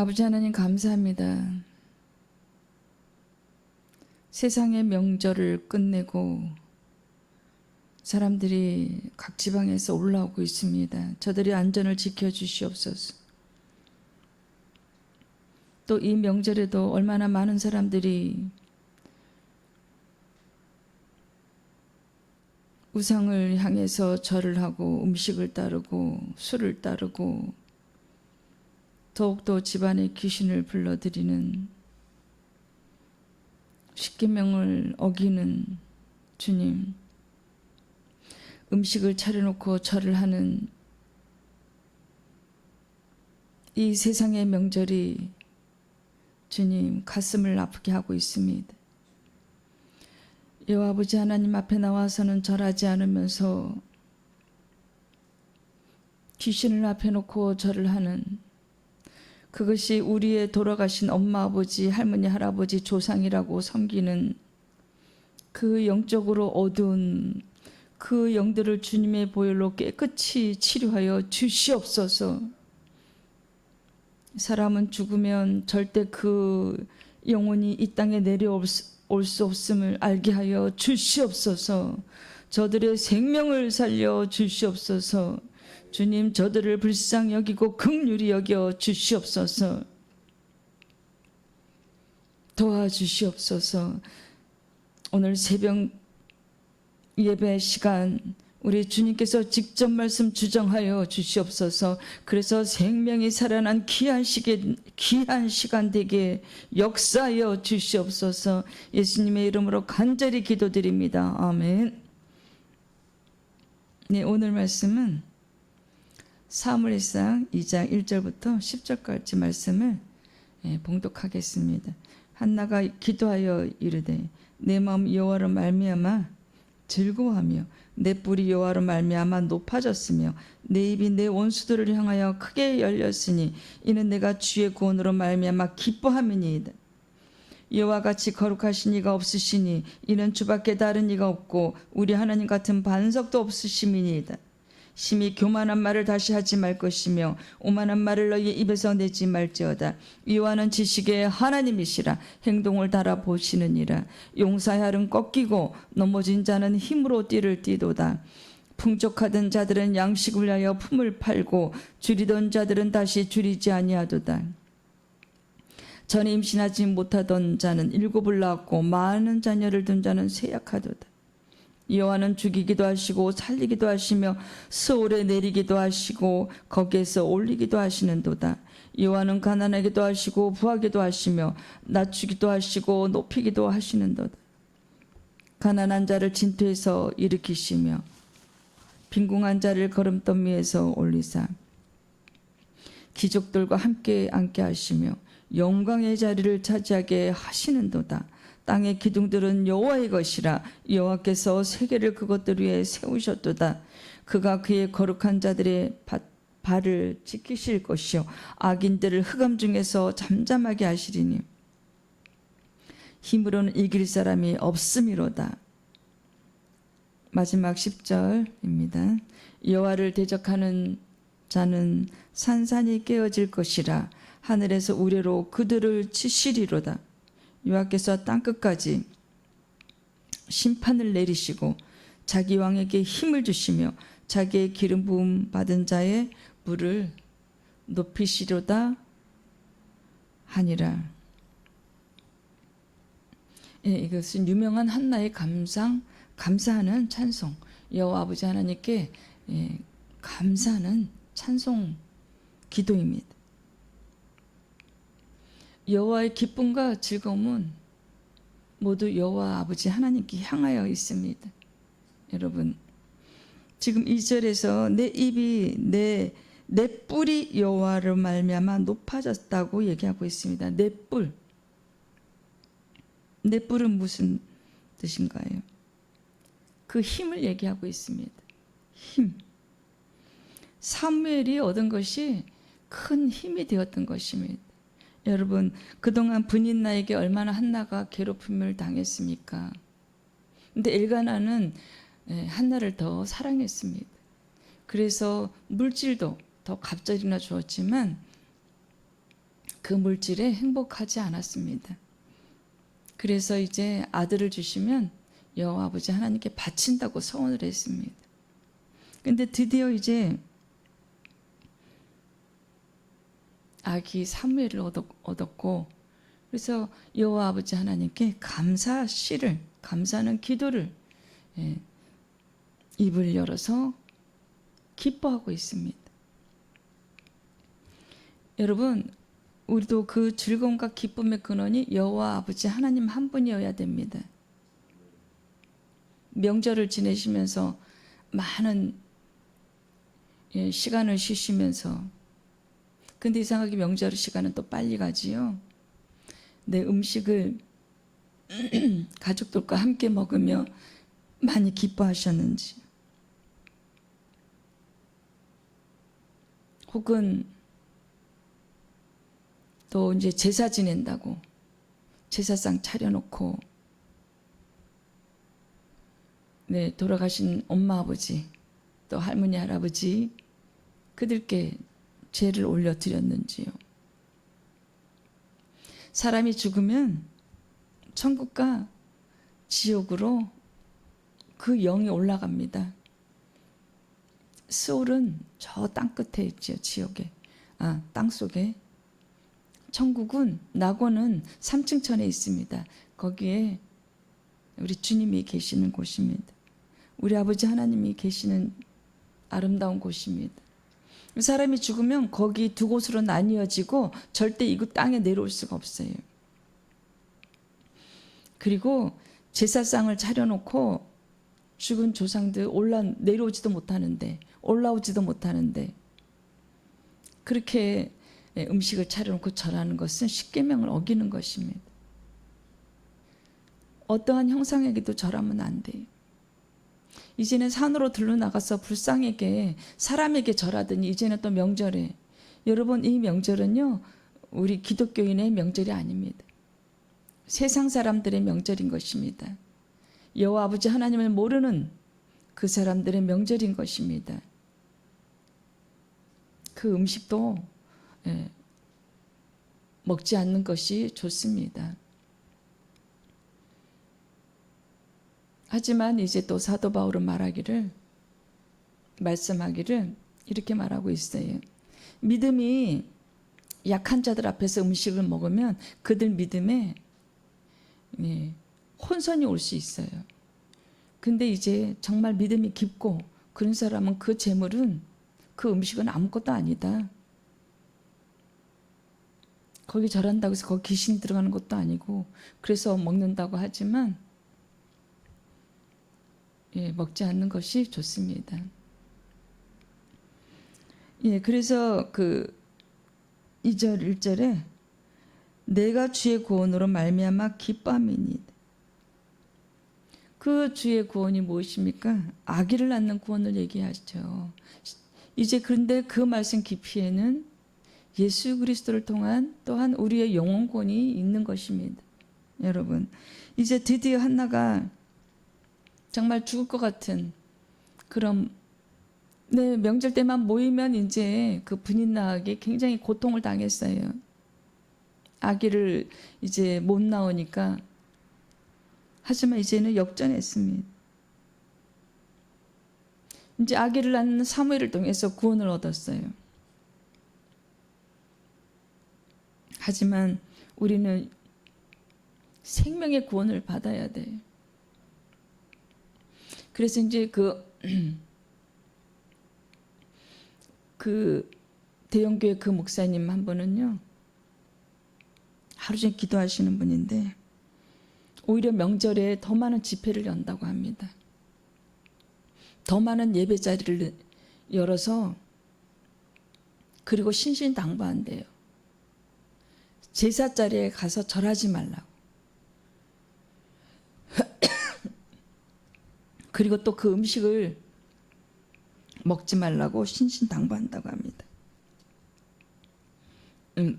아버지 하나님 감사합니다. 세상의 명절을 끝내고 사람들이 각 지방에서 올라오고 있습니다. 저들의 안전을 지켜주시옵소서. 또 이 명절에도 얼마나 많은 사람들이 우상을 향해서 절을 하고 음식을 따르고 술을 따르고 더욱더 집안에 귀신을 불러들이는 십계명을 어기는 주님, 음식을 차려놓고 절을 하는 이 세상의 명절이 주님 가슴을 아프게 하고 있습니다. 여호와 아버지 하나님 앞에 나와서는 절하지 않으면서 귀신을 앞에 놓고 절을 하는, 그것이 우리의 돌아가신 엄마 아버지 할머니 할아버지 조상이라고 섬기는 그 영적으로 어두운 그 영들을 주님의 보혈로 깨끗이 치료하여 주시옵소서. 사람은 죽으면 절대 그 영혼이 이 땅에 내려올 수 없음을 알게 하여 주시옵소서. 저들의 생명을 살려 주시옵소서. 주님, 저들을 불쌍히 여기고 긍휼히 여겨 주시옵소서. 도와주시옵소서. 오늘 새벽 예배 시간 우리 주님께서 직접 말씀 주정하여 주시옵소서. 그래서 생명이 살아난 귀한 시간 되게 역사하여 주시옵소서. 예수님의 이름으로 간절히 기도드립니다. 아멘. 네, 오늘 말씀은 사무엘상 2장 1절부터 10절까지 말씀을 봉독하겠습니다. 한나가 기도하여 이르되 내 마음 여호와로 말미암아 즐거워하며 내 뿔이 여호와로 말미암아 높아졌으며 내 입이 내 원수들을 향하여 크게 열렸으니 이는 내가 주의 구원으로 말미암아 기뻐함이니이다. 여호와 같이 거룩하신 이가 없으시니 이는 주밖에 다른 이가 없고 우리 하나님 같은 반석도 없으심이니이다. 심히 교만한 말을 다시 하지 말 것이며 오만한 말을 너희 입에서 내지 말지어다. 여호와는 지식의 하나님이시라. 행동을 달아보시느니라. 용사야는 꺾이고 넘어진 자는 힘으로 띠를 띠도다. 풍족하던 자들은 양식을 위하여 품을 팔고 줄이던 자들은 다시 줄이지 아니하도다. 전에 임신하지 못하던 자는 7을 낳았고 많은 자녀를 둔 자는 쇠약하도다. 여호와는 죽이기도 하시고 살리기도 하시며 스올에 내리기도 하시고 거기에서 올리기도 하시는도다. 여호와는 가난하기도 하시고 부하기도 하시며 낮추기도 하시고 높이기도 하시는도다. 가난한 자를 진토에서 일으키시며 빈궁한 자를 거름더미에서 올리사 귀족들과 함께 앉게 하시며 영광의 자리를 차지하게 하시는도다. 땅의 기둥들은 여호와의 것이라. 여호와께서 세계를 그것들 위에 세우셨도다. 그가 그의 거룩한 자들의 발을 지키실 것이요 악인들을 흑암 중에서 잠잠하게 하시리니 힘으로는 이길 사람이 없음이로다. 마지막 10절입니다. 여호와를 대적하는 자는 산산이 깨어질 것이라. 하늘에서 우레로 그들을 치시리로다. 여호와께서 땅끝까지 심판을 내리시고 자기 왕에게 힘을 주시며 자기의 기름 부음 받은 자의 물을 높이시로다 하니라. 이것은 유명한 한나의 감사하는 찬송, 여호와 아버지 하나님께 감사하는 찬송 기도입니다. 여호와의 기쁨과 즐거움은 모두 여호와 아버지 하나님께 향하여 있습니다. 여러분, 지금 2절에서 내 입이 내 뿔이 여호와로 말미암아 높아졌다고 얘기하고 있습니다. 내 뿔은 무슨 뜻인가요? 그 힘을 얘기하고 있습니다. 힘. 사무엘이 얻은 것이 큰 힘이 되었던 것입니다. 여러분, 그동안 브닛나에게 얼마나 한나가 괴롭힘을 당했습니까? 근데 엘가나는 한나를 더 사랑했습니다. 그래서 물질도 더 갑절이나 주었지만 그 물질에 행복하지 않았습니다. 그래서 이제 아들을 주시면 여호와 아버지 하나님께 바친다고 서원을 했습니다. 근데 드디어 이제 아기 사무엘을 얻었고, 그래서 여호와 아버지 하나님께 감사 시를, 감사하는 기도를, 입을 열어서 기뻐하고 있습니다. 여러분, 우리도 그 즐거움과 기쁨의 근원이 여호와 아버지 하나님 한 분이어야 됩니다. 명절을 지내시면서 많은 시간을 쉬시면서, 근데 이상하게 명절 시간은 또 빨리 가지요. 내 음식을 가족들과 함께 먹으며 많이 기뻐하셨는지, 혹은 또 이제 제사 지낸다고 제사상 차려놓고 돌아가신 엄마 아버지 또 할머니 할아버지 그들께 죄를 올려드렸는지요. 사람이 죽으면 천국과 지옥으로 그 영이 올라갑니다. 스올은 저 땅 끝에 있죠. 지옥에, 땅 속에. 천국은, 낙원은 3층천에 있습니다. 거기에 우리 주님이 계시는 곳입니다. 우리 아버지 하나님이 계시는 아름다운 곳입니다. 사람이 죽으면 거기 두 곳으로 나뉘어지고 절대 이 땅에 내려올 수가 없어요. 그리고 제사상을 차려놓고 죽은 조상들 내려오지도 못하는데, 올라오지도 못하는데, 그렇게 음식을 차려놓고 절하는 것은 십계명을 어기는 것입니다. 어떠한 형상에게도 절하면 안 돼요. 이제는 산으로 들러나가서 불상에게, 사람에게 절하더니 이제는 또 명절에, 여러분, 이 명절은요 우리 기독교인의 명절이 아닙니다. 세상 사람들의 명절인 것입니다. 여호와 아버지 하나님을 모르는 그 사람들의 명절인 것입니다. 그 음식도 먹지 않는 것이 좋습니다. 하지만 이제 또 사도 바울은 말씀하기를 이렇게 말하고 있어요. 믿음이 약한 자들 앞에서 음식을 먹으면 그들 믿음에 혼선이 올 수 있어요. 근데 이제 정말 믿음이 깊고 그런 사람은 그 재물은, 그 음식은 아무것도 아니다. 거기 절한다고 해서 거기 귀신이 들어가는 것도 아니고, 그래서 먹는다고 하지만 먹지 않는 것이 좋습니다. 그래서 그 2절 1절에 내가 주의 구원으로 말미암아 기뻐함이니, 그 주의 구원이 무엇입니까? 아기를 낳는 구원을 얘기하죠. 이제 그런데 그 말씀 깊이에는 예수 그리스도를 통한 또한 우리의 영혼 구원이 있는 것입니다. 여러분, 이제 드디어 한나가 정말 죽을 것 같은 그런, 명절 때만 모이면 이제 그 분인 나에게 굉장히 고통을 당했어요. 아기를 이제 못 낳으니까. 하지만 이제는 역전했습니다. 이제 아기를 낳는 사무엘을 통해서 구원을 얻었어요. 하지만 우리는 생명의 구원을 받아야 돼요. 그래서 이제 그 대형교회 그 목사님 한 분은요, 하루 종일 기도하시는 분인데 오히려 명절에 더 많은 집회를 연다고 합니다. 더 많은 예배 자리를 열어서, 그리고 신신당부한대요. 제사 자리에 가서 절하지 말라고. 그리고 또 그 음식을 먹지 말라고 신신당부한다고 합니다.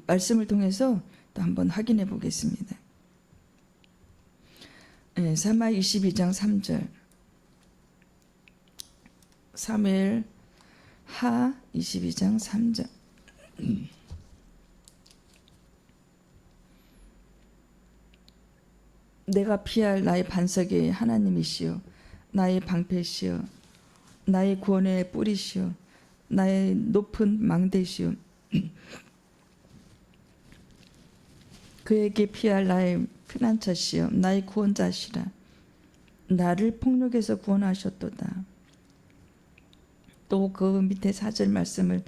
말씀을 통해서 또 한번 확인해 보겠습니다. 사마 22장 3절, 사무엘 하 22장 3절. 내가 피할 나의 반석이 하나님이시요 나의 방패시요 나의 구원의 뿌리시요 나의 높은 망대시요 그에게 피할 나의 피난처시요 나의 구원자시라. 나를 폭력에서 구원하셨도다. 또 그 밑에 4절 말씀을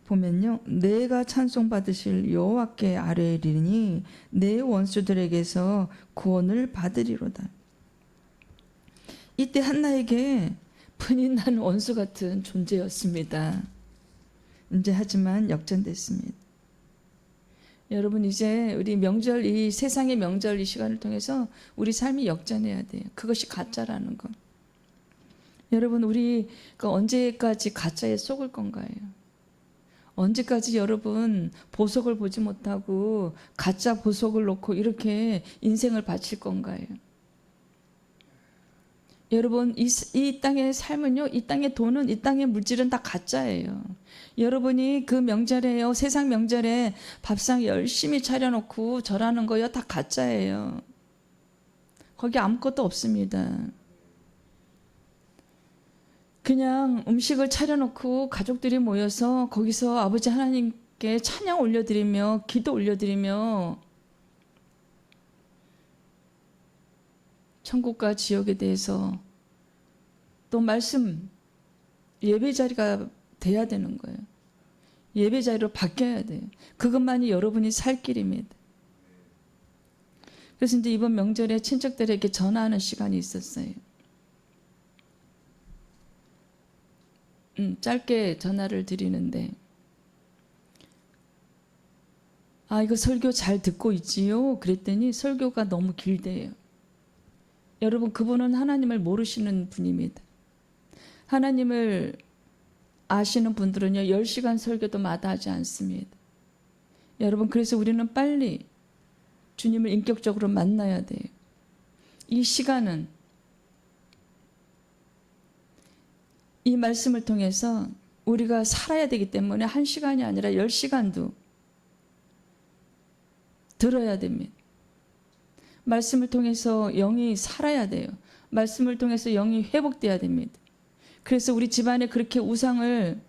보면요, 내가 찬송받으실 여호와께 아뢰리니 내 원수들에게서 구원을 받으리로다. 이때 한나에게 분이 난 원수 같은 존재였습니다. 이제 하지만 역전됐습니다. 여러분, 이제 우리 명절, 이 세상의 명절 이 시간을 통해서 우리 삶이 역전해야 돼요. 그것이 가짜라는 거. 여러분, 우리 언제까지 가짜에 속을 건가요? 언제까지 여러분 보석을 보지 못하고 가짜 보석을 놓고 이렇게 인생을 바칠 건가요? 여러분, 이 땅의 삶은요, 이 땅의 돈은, 이 땅의 물질은 다 가짜예요. 여러분이 그 명절에요, 세상 명절에 밥상 열심히 차려놓고 절하는 거요, 다 가짜예요. 거기 아무것도 없습니다. 그냥 음식을 차려놓고 가족들이 모여서 거기서 아버지 하나님께 찬양 올려드리며 기도 올려드리며 천국과 지옥에 대해서 또 말씀, 예배 자리가 돼야 되는 거예요. 예배 자리로 바뀌어야 돼요. 그것만이 여러분이 살 길입니다. 그래서 이제 이번 명절에 친척들에게 전화하는 시간이 있었어요. 짧게 전화를 드리는데, 이거 설교 잘 듣고 있지요? 그랬더니 설교가 너무 길대요. 여러분, 그분은 하나님을 모르시는 분입니다. 하나님을 아시는 분들은요, 10시간 설교도 마다하지 않습니다. 여러분, 그래서 우리는 빨리 주님을 인격적으로 만나야 돼요. 이 시간은 이 말씀을 통해서 우리가 살아야 되기 때문에 1시간이 아니라 10시간도 들어야 됩니다. 말씀을 통해서 영이 살아야 돼요. 말씀을 통해서 영이 회복돼야 됩니다. 그래서 우리 집안에 그렇게 우상을,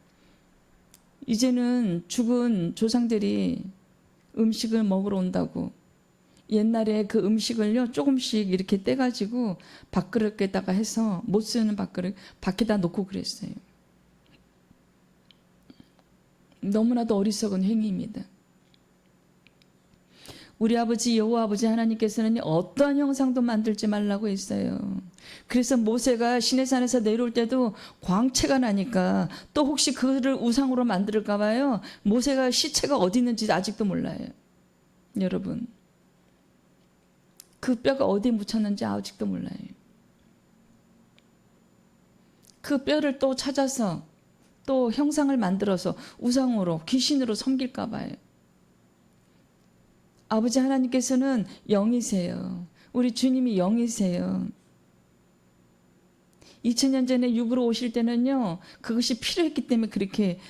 이제는 죽은 조상들이 음식을 먹으러 온다고 옛날에 그 음식을요 조금씩 이렇게 떼가지고 밥그릇에다가 해서 못 쓰는 밥그릇 밖에다 놓고 그랬어요. 너무나도 어리석은 행위입니다. 우리 아버지 여호와 아버지 하나님께서는 어떠한 형상도 만들지 말라고 했어요. 그래서 모세가 시내산에서 내려올 때도 광채가 나니까 또 혹시 그를 우상으로 만들까 봐요. 모세가 시체가 어디 있는지 아직도 몰라요. 여러분, 그 뼈가 어디에 묻혔는지 아직도 몰라요. 그 뼈를 또 찾아서 또 형상을 만들어서 우상으로, 귀신으로 섬길까 봐요. 아버지 하나님께서는 영이세요. 우리 주님이 영이세요. 2000년 전에 육으로 오실 때는요, 그것이 필요했기 때문에 그렇게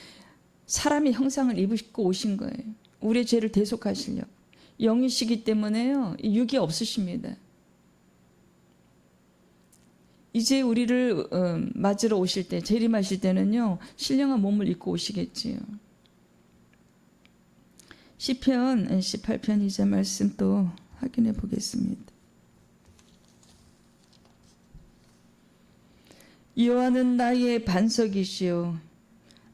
사람의 형상을 입으시고 오신 거예요. 우리의 죄를 대속하시려고. 영이시기 때문에요, 육이 없으십니다. 이제 우리를 맞으러 오실 때, 재림하실 때는요, 신령한 몸을 입고 오시겠지요. 시편 18편 2절 말씀 또 확인해 보겠습니다. 여호와는 나의 반석이시요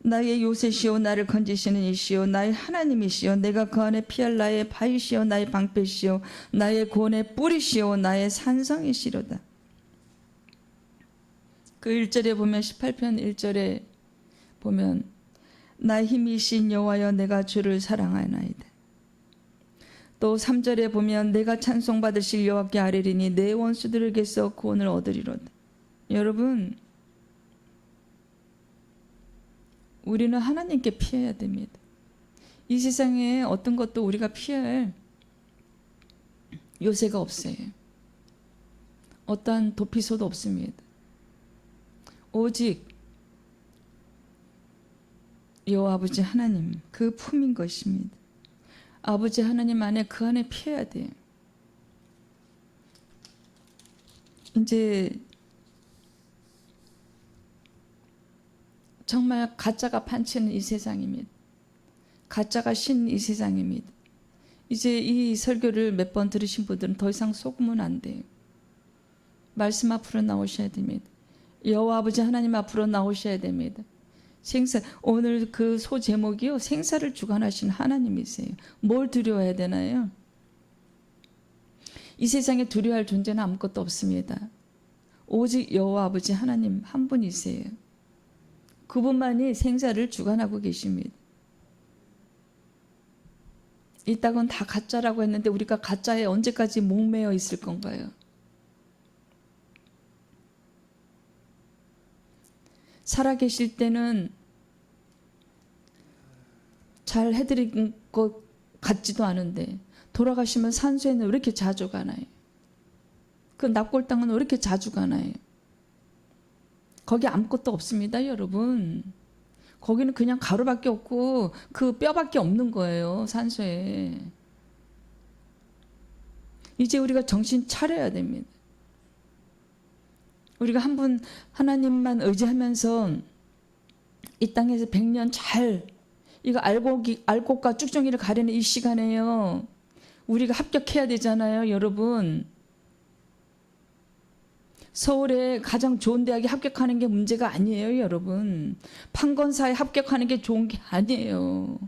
나의 요새시요 나를 건지시는 이시요 나의 하나님이시요 내가 그 안에 피할 나의 바위시요 나의 방패시요 나의 구원의 뿌리시요 나의 산성이시로다. 그 1절에 보면, 18편 1절에 보면, 나의 힘이신 여호와여 내가 주를 사랑하나이다. 또 3절에 보면, 내가 찬송받으실 여호와께 아뢰리니 내 원수들에게서 구원을 얻으리로다. 여러분, 우리는 하나님께 피해야 됩니다. 이 세상에 어떤 것도 우리가 피할 요새가 없어요. 어떠한 도피소도 없습니다. 오직 여호와 아버지 하나님, 그 품인 것입니다. 아버지 하나님 안에, 그 안에 피해야 돼요. 이제 정말 가짜가 판치는 이 세상입니다. 가짜가 신 이 세상입니다. 이제 이 설교를 몇 번 들으신 분들은 더 이상 속으면 안 돼요. 말씀 앞으로 나오셔야 됩니다. 여호와 아버지 하나님 앞으로 나오셔야 됩니다. 생사, 오늘 그 소 제목이요, 생사를 주관하신 하나님이세요. 뭘 두려워해야 되나요? 이 세상에 두려워할 존재는 아무것도 없습니다. 오직 여호와 아버지 하나님 한 분이세요. 그분만이 생사를 주관하고 계십니다. 이따건 다 가짜라고 했는데 우리가 가짜에 언제까지 목매어 있을 건가요? 살아계실 때는 잘 해드린 것 같지도 않은데 돌아가시면 산소에는 왜 이렇게 자주 가나요? 그 납골당은 왜 이렇게 자주 가나요? 거기 아무것도 없습니다, 여러분. 거기는 그냥 가루밖에 없고 그 뼈밖에 없는 거예요, 산소에. 이제 우리가 정신 차려야 됩니다. 우리가 한 분 하나님만 의지하면서 이 땅에서 100년 잘 이거 알곡과 쭉정이를 가리는 이 시간에요. 우리가 합격해야 되잖아요, 여러분. 서울에 가장 좋은 대학에 합격하는 게 문제가 아니에요, 여러분. 판권사에 합격하는 게 좋은 게 아니에요.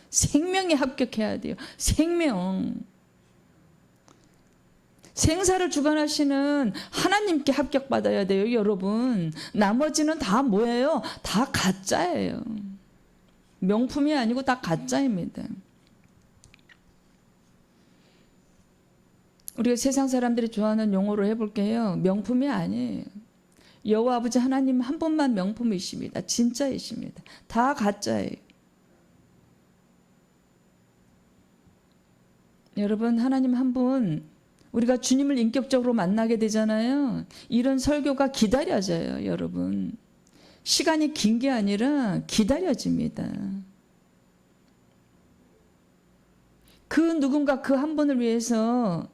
생명에 합격해야 돼요. 생명. 생사를 주관하시는 하나님께 합격받아야 돼요, 여러분. 나머지는 다 뭐예요? 다 가짜예요. 명품이 아니고 다 가짜입니다. 우리가 세상 사람들이 좋아하는 용어로 해볼게요. 명품이 아니에요. 여호와 아버지 하나님 한 분만 명품이십니다. 진짜이십니다. 다 가짜예요. 여러분, 하나님 한 분, 우리가 주님을 인격적으로 만나게 되잖아요. 이런 설교가 기다려져요, 여러분. 시간이 긴 게 아니라 기다려집니다. 그 누군가 그 한 분을 위해서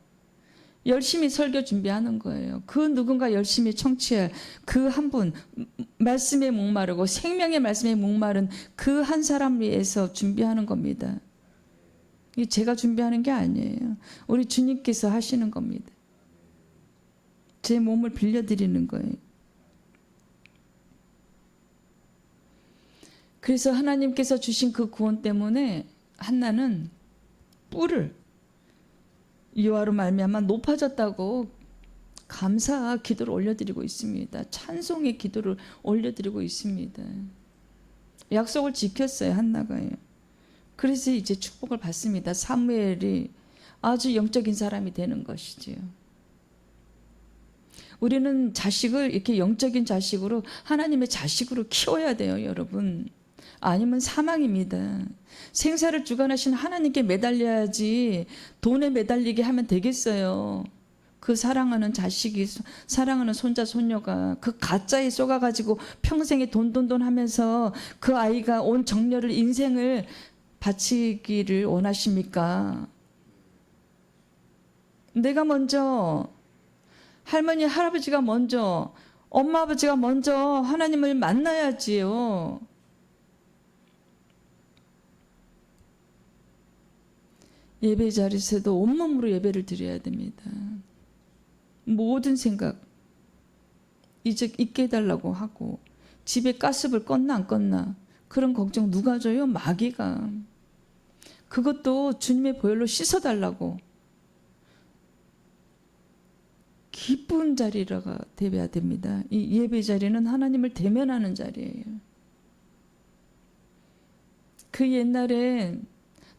열심히 설교 준비하는 거예요. 그 누군가 열심히 청취할 그 한 분, 말씀에 목마르고 생명의 말씀에 목마른 그 한 사람 위해서 준비하는 겁니다. 이게 제가 준비하는 게 아니에요. 우리 주님께서 하시는 겁니다. 제 몸을 빌려드리는 거예요. 그래서 하나님께서 주신 그 구원 때문에 한나는 뿔을 여호와로 말미암아 높아졌다고 감사 기도를 올려드리고 있습니다. 찬송의 기도를 올려드리고 있습니다. 약속을 지켰어요, 한나가요. 그래서 이제 축복을 받습니다. 사무엘이 아주 영적인 사람이 되는 것이지요. 우리는 자식을 이렇게 영적인 자식으로, 하나님의 자식으로 키워야 돼요, 여러분. 아니면 사망입니다. 생사를 주관하신 하나님께 매달려야지 돈에 매달리게 하면 되겠어요. 그 사랑하는 자식이, 사랑하는 손자 손녀가 그 가짜에 쏘가가지고 평생에 돈 하면서 그 아이가 온 정열을, 인생을 바치기를 원하십니까? 내가 먼저, 할머니 할아버지가 먼저, 엄마 아버지가 먼저 하나님을 만나야지요. 예배 자리에서도 온몸으로 예배를 드려야 됩니다. 모든 생각 이제 잊게 해달라고 하고, 집에 가스불 껐나 안 껐나 그런 걱정 누가 줘요? 마귀가. 그것도 주님의 보혈로 씻어달라고. 기쁜 자리라가 되어야 됩니다. 이 예배 자리는 하나님을 대면하는 자리예요. 그 옛날에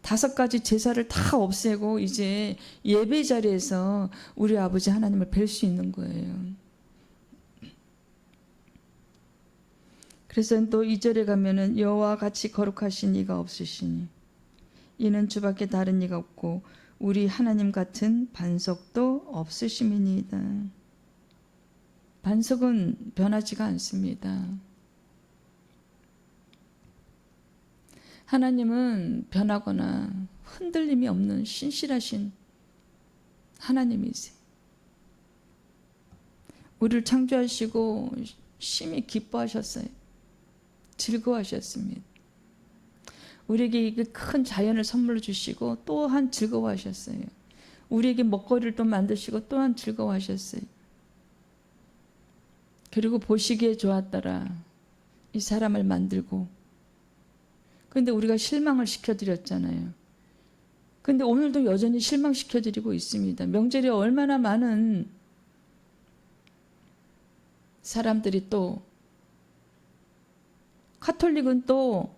5가지 제사를 다 없애고 이제 예배 자리에서 우리 아버지 하나님을 뵐 수 있는 거예요. 그래서 또 2절에 가면은 여호와 같이 거룩하신 이가 없으시니 이는 주밖에 다른 이가 없고 우리 하나님 같은 반석도 없으심이니이다. 반석은 변하지가 않습니다. 하나님은 변하거나 흔들림이 없는 신실하신 하나님이세요. 우리를 창조하시고 심히 기뻐하셨어요. 즐거워하셨습니다. 우리에게 큰 자연을 선물로 주시고 또한 즐거워하셨어요. 우리에게 먹거리를 또 만드시고 또한 즐거워하셨어요. 그리고 보시기에 좋았더라. 이 사람을 만들고. 그런데 우리가 실망을 시켜드렸잖아요. 근데 오늘도 여전히 실망시켜드리고 있습니다. 명절에 얼마나 많은 사람들이 또 카톨릭은 또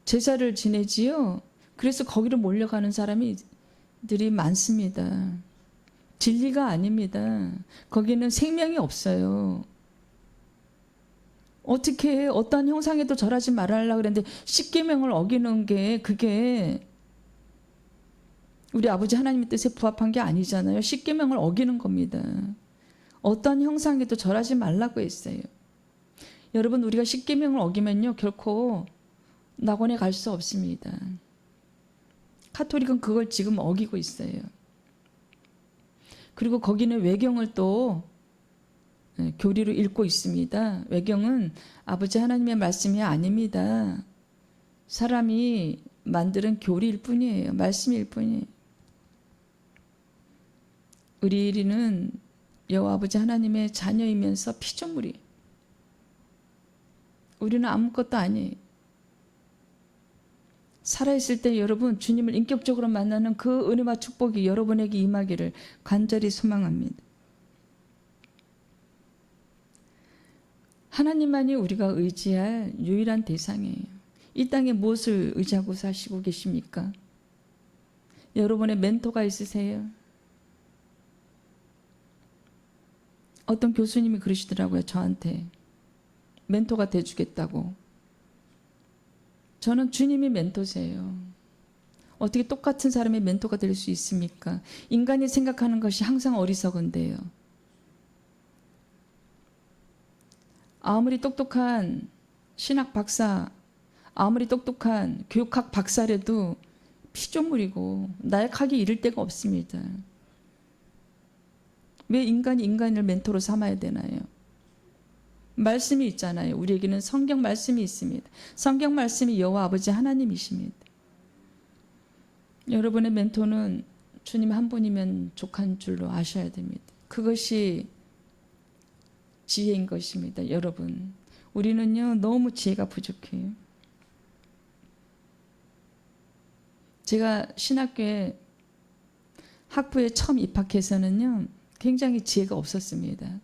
제사를 지내지요. 그래서 거기로 몰려가는 사람들이 많습니다. 진리가 아닙니다. 거기는 생명이 없어요. 어떻게 어떠한 형상에도 절하지 말아라 그랬는데 십계명을 어기는 게 그게 우리 아버지 하나님의 뜻에 부합한 게 아니잖아요. 십계명을 어기는 겁니다. 어떠한 형상에도 절하지 말라고 했어요. 여러분, 우리가 십계명을 어기면요 결코 낙원에 갈 수 없습니다. 카톨릭은 그걸 지금 어기고 있어요. 그리고 거기는 외경을 또 교리로 읽고 있습니다. 외경은 아버지 하나님의 말씀이 아닙니다. 사람이 만드는 교리일 뿐이에요. 말씀일 뿐이에요. 우리는 여호와 아버지 하나님의 자녀이면서 피조물이에요. 우리는 아무것도 아니에요. 살아있을 때 여러분 주님을 인격적으로 만나는 그 은혜와 축복이 여러분에게 임하기를 간절히 소망합니다. 하나님만이 우리가 의지할 유일한 대상이에요. 이 땅에 무엇을 의지하고 사시고 계십니까? 여러분의 멘토가 있으세요? 어떤 교수님이 그러시더라고요. 저한테 멘토가 돼주겠다고. 저는 주님이 멘토세요. 어떻게 똑같은 사람의 멘토가 될 수 있습니까? 인간이 생각하는 것이 항상 어리석은데요. 아무리 똑똑한 신학 박사, 아무리 똑똑한 교육학 박사라도 피조물이고 나약하기 이를 데가 없습니다. 왜 인간이 인간을 멘토로 삼아야 되나요? 말씀이 있잖아요. 우리에게는 성경 말씀이 있습니다. 성경 말씀이 여호와 아버지 하나님이십니다. 여러분의 멘토는 주님 한 분이면 족한 줄로 아셔야 됩니다. 그것이 지혜인 것입니다. 여러분, 우리는요 너무 지혜가 부족해요. 제가 신학교에 학부에 처음 입학해서는요 굉장히 지혜가 없었습니다.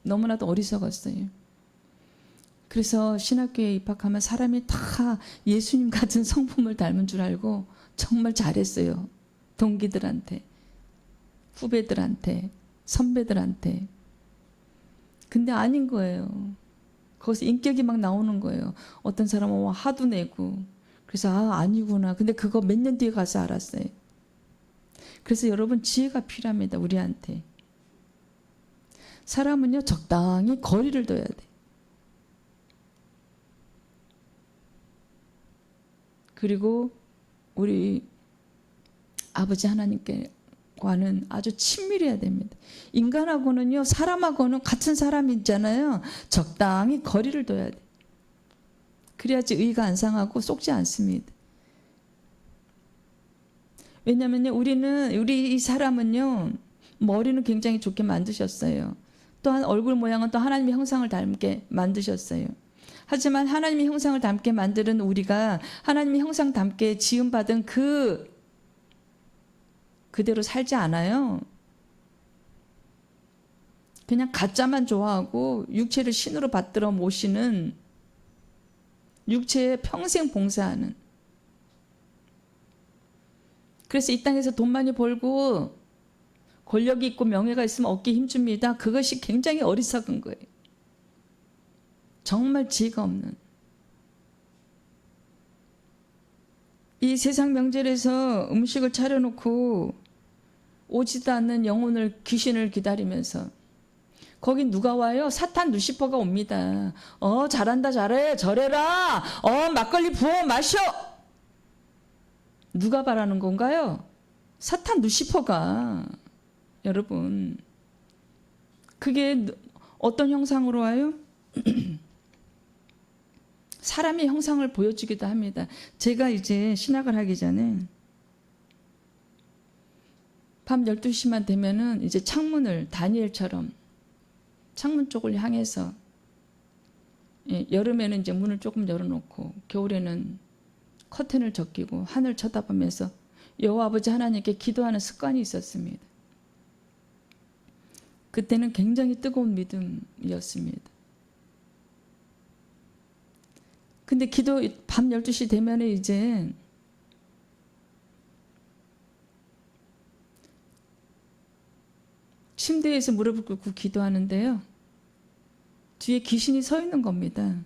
너무나도 어리석었어요. 그래서 신학교에 입학하면 사람이 다 예수님 같은 성품을 닮은 줄 알고 정말 잘했어요. 동기들한테, 후배들한테, 선배들한테. 근데 아닌 거예요. 거기서 인격이 막 나오는 거예요. 어떤 사람은 화도 내고. 그래서 아니구나. 근데 그거 몇 년 뒤에 가서 알았어요. 그래서 여러분 지혜가 필요합니다. 우리한테. 사람은요 적당히 거리를 둬야 돼. 그리고 우리 아버지 하나님께와는 아주 친밀해야 됩니다. 인간하고는요 사람하고는 같은 사람이잖아요. 적당히 거리를 둬야 돼. 그래야지 의가 안 상하고 속지 않습니다. 왜냐면요 우리 이 사람은요 머리는 굉장히 좋게 만드셨어요. 또한 얼굴 모양은 또 하나님의 형상을 닮게 만드셨어요. 하지만 하나님의 형상을 닮게 만드는 우리가 하나님의 형상 닮게 지음받은 그대로 살지 않아요. 그냥 가짜만 좋아하고 육체를 신으로 받들어 모시는, 육체에 평생 봉사하는. 그래서 이 땅에서 돈 많이 벌고 권력이 있고 명예가 있으면 어깨에 힘줍니다. 그것이 굉장히 어리석은 거예요. 정말 지혜가 없는. 이 세상 명절에서 음식을 차려놓고 오지도 않는 영혼을, 귀신을 기다리면서 거긴 누가 와요? 사탄 루시퍼가 옵니다. 잘한다, 잘해, 저래라. 막걸리 부어 마셔. 누가 바라는 건가요? 사탄 루시퍼가. 여러분, 그게 어떤 형상으로 와요? 사람의 형상을 보여주기도 합니다. 제가 이제 신학을 하기 전에 밤 12시만 되면은 이제 창문을 다니엘처럼 창문 쪽을 향해서, 여름에는 이제 문을 조금 열어놓고 겨울에는 커튼을 적기고 하늘 쳐다보면서 여호와 아버지 하나님께 기도하는 습관이 있었습니다. 그때는 굉장히 뜨거운 믿음이었습니다. 근데 기도 밤 12시 되면 이제 침대에서 무릎을 꿇고 기도하는데요. 뒤에 귀신이 서 있는 겁니다.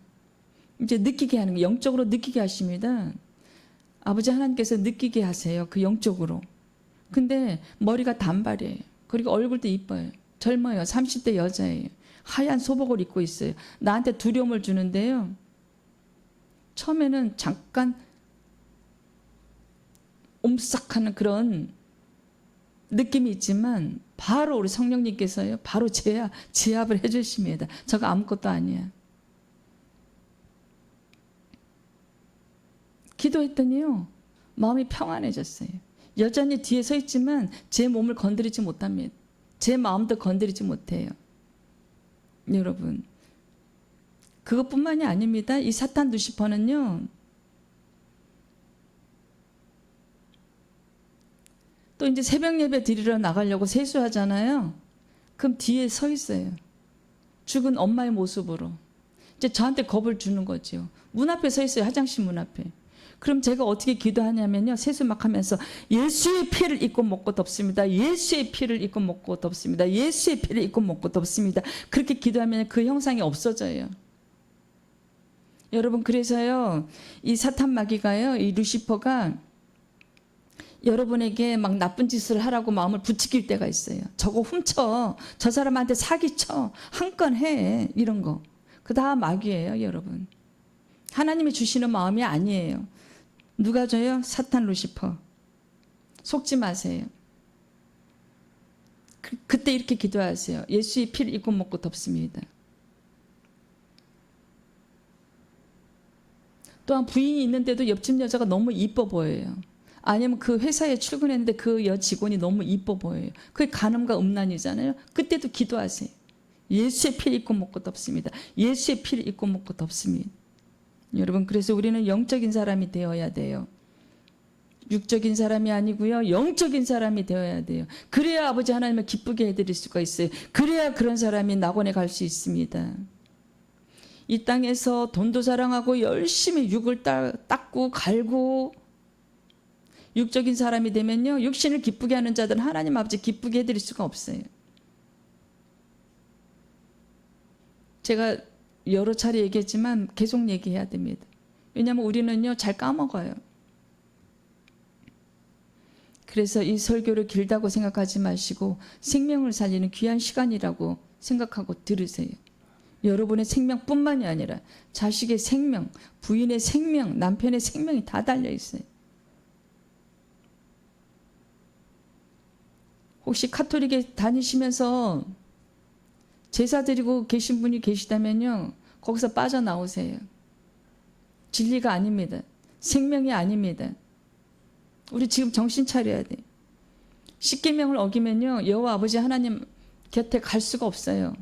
이제 느끼게 하는 거예요. 영적으로 느끼게 하십니다. 아버지 하나님께서 느끼게 하세요. 그 영적으로. 근데 머리가 단발이에요. 그리고 얼굴도 이뻐요. 젊어요. 30대 여자예요. 하얀 소복을 입고 있어요. 나한테 두려움을 주는데요. 처음에는 잠깐 옴싹하는 그런 느낌이 있지만 바로 우리 성령님께서요. 바로 제압을 해주십니다. 저거 아무것도 아니야. 기도했더니요. 마음이 평안해졌어요. 여전히 뒤에 서 있지만 제 몸을 건드리지 못합니다. 제 마음도 건드리지 못해요. 여러분, 그것뿐만이 아닙니다. 이 사탄 루시퍼는요. 또 이제 새벽 예배 드리러 나가려고 세수하잖아요. 그럼 뒤에 서 있어요. 죽은 엄마의 모습으로. 이제 저한테 겁을 주는 거죠. 문 앞에 서 있어요. 화장실 문 앞에. 그럼 제가 어떻게 기도하냐면요. 세수 막 하면서 예수의 피를 입고 먹고 덮습니다. 예수의 피를 입고 먹고 덮습니다. 예수의 피를 입고 먹고 덮습니다. 그렇게 기도하면 그 형상이 없어져요. 여러분, 그래서요. 이 사탄 마귀가요. 이 루시퍼가 여러분에게 막 나쁜 짓을 하라고 마음을 부추길 때가 있어요. 저거 훔쳐. 저 사람한테 사기쳐. 한 건 해. 이런 거. 그 다 마귀예요, 여러분. 하나님이 주시는 마음이 아니에요. 누가 줘요? 사탄 루시퍼. 속지 마세요. 그때 이렇게 기도하세요. 예수의 피를 입고 먹고 덮습니다. 또한 부인이 있는데도 옆집 여자가 너무 이뻐 보여요. 아니면 그 회사에 출근했는데 그 여 직원이 너무 이뻐 보여요. 그게 간음과 음란이잖아요. 그때도 기도하세요. 예수의 피를 입고 먹고 덮습니다. 예수의 피를 입고 먹고 덮습니다. 여러분, 그래서 우리는 영적인 사람이 되어야 돼요. 육적인 사람이 아니고요. 영적인 사람이 되어야 돼요. 그래야 아버지 하나님을 기쁘게 해드릴 수가 있어요. 그래야 그런 사람이 낙원에 갈 수 있습니다. 이 땅에서 돈도 자랑하고 열심히 육을 닦고 갈고 육적인 사람이 되면요. 육신을 기쁘게 하는 자들은 하나님 아버지 기쁘게 해드릴 수가 없어요. 제가 여러 차례 얘기했지만 계속 얘기해야 됩니다. 왜냐하면 우리는요. 잘 까먹어요. 그래서 이 설교를 길다고 생각하지 마시고 생명을 살리는 귀한 시간이라고 생각하고 들으세요. 여러분의 생명뿐만이 아니라 자식의 생명, 부인의 생명, 남편의 생명이 다 달려있어요. 혹시 카톨릭에 다니시면서 제사 드리고 계신 분이 계시다면요. 거기서 빠져나오세요. 진리가 아닙니다. 생명이 아닙니다. 우리 지금 정신 차려야 돼. 십계명을 어기면요. 여호와 아버지 하나님 곁에 갈 수가 없어요.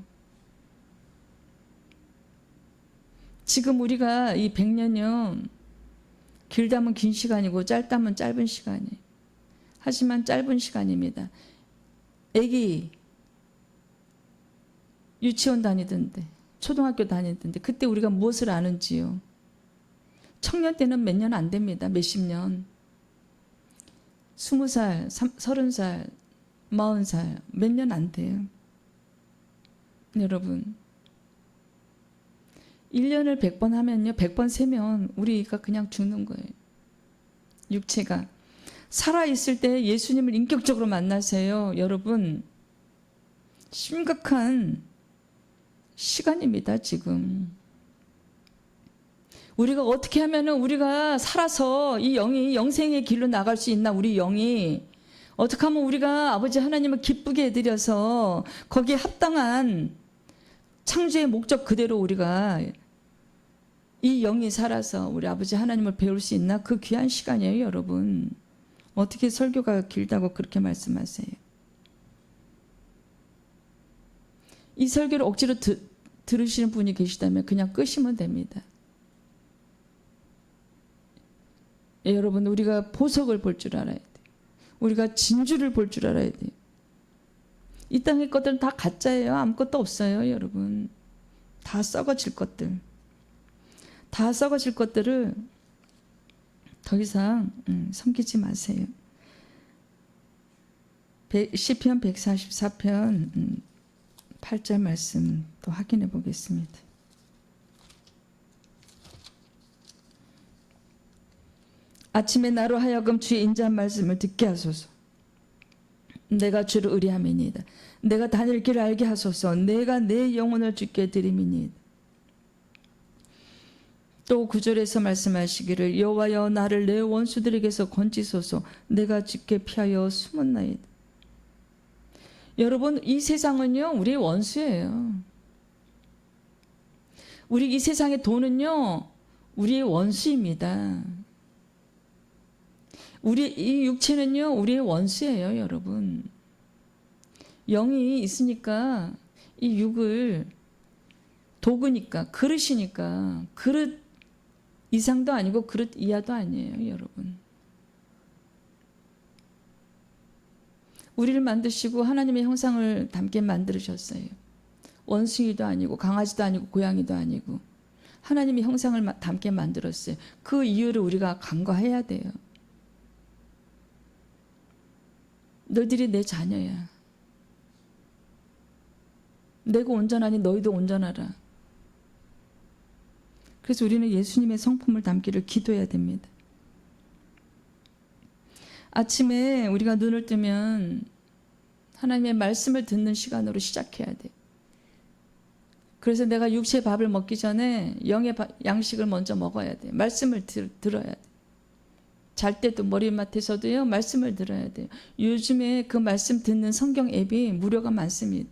지금 우리가 이 100년이요. 길다면 긴 시간이고 짧다면 짧은 시간이에요. 하지만 짧은 시간입니다. 애기 유치원 다니던데 초등학교 다니던데 그때 우리가 무엇을 아는지요. 청년 때는 몇 년 안 됩니다. 몇십 년. 20살, 30살, 40살 몇 년 안 돼요. 여러분 1년을 100번 하면요. 100번 세면 우리가 그냥 죽는 거예요. 육체가. 살아있을 때 예수님을 인격적으로 만나세요. 여러분 심각한 시간입니다. 지금 우리가 어떻게 하면 우리가 살아서 이 영이 영생의 길로 나갈 수 있나. 우리 영이 어떻게 하면 우리가 아버지 하나님을 기쁘게 해드려서 거기에 합당한 창조의 목적 그대로 우리가 이 영이 살아서 우리 아버지 하나님을 배울 수 있나? 그 귀한 시간이에요, 여러분. 어떻게 설교가 길다고 그렇게 말씀하세요? 이 설교를 억지로 들으시는 분이 계시다면 그냥 끄시면 됩니다. 예, 여러분, 우리가 보석을 볼 줄 알아야 돼요. 우리가 진주를 볼 줄 알아야 돼요. 이 땅의 것들은 다 가짜예요. 아무것도 없어요, 여러분. 다 썩어질 것들. 다 썩어질 것들을 더 이상 섬기지 마세요. 시편 144편 8절 말씀 또 확인해 보겠습니다. 아침에 나로 하여금 주의 인자한 말씀을 듣게 하소서. 내가 주를 의뢰함이니이다. 내가 다닐 길을 알게 하소서. 내가 내 영혼을 주께 드림이니이다. 또 9절에서 말씀하시기를 여호와여 나를 내 원수들에게서 건지소서. 내가 주께 피하여 숨었나이다. 여러분, 이 세상은요 우리의 원수예요. 우리 이 세상의 돈은요 우리의 원수입니다. 우리 이 육체는요 우리의 원수예요, 여러분. 영이 있으니까 이 육을 도구니까, 그릇이니까, 그릇 이상도 아니고 그릇 이하도 아니에요, 여러분. 우리를 만드시고 하나님의 형상을 담게 만들으셨어요. 원숭이도 아니고 강아지도 아니고 고양이도 아니고 하나님의 형상을 담게 만들었어요. 그 이유를 우리가 간과해야 돼요. 너희들이 내 자녀야. 내가 온전하니 너희도 온전하라. 그래서 우리는 예수님의 성품을 담기를 기도해야 됩니다. 아침에 우리가 눈을 뜨면 하나님의 말씀을 듣는 시간으로 시작해야 돼. 그래서 내가 육체의 밥을 먹기 전에 영의 양식을 먼저 먹어야 돼. 말씀을 들어야 돼. 잘 때도 머리맡에서도요 말씀을 들어야 돼요. 요즘에 그 말씀 듣는 성경 앱이 무료가 많습니다.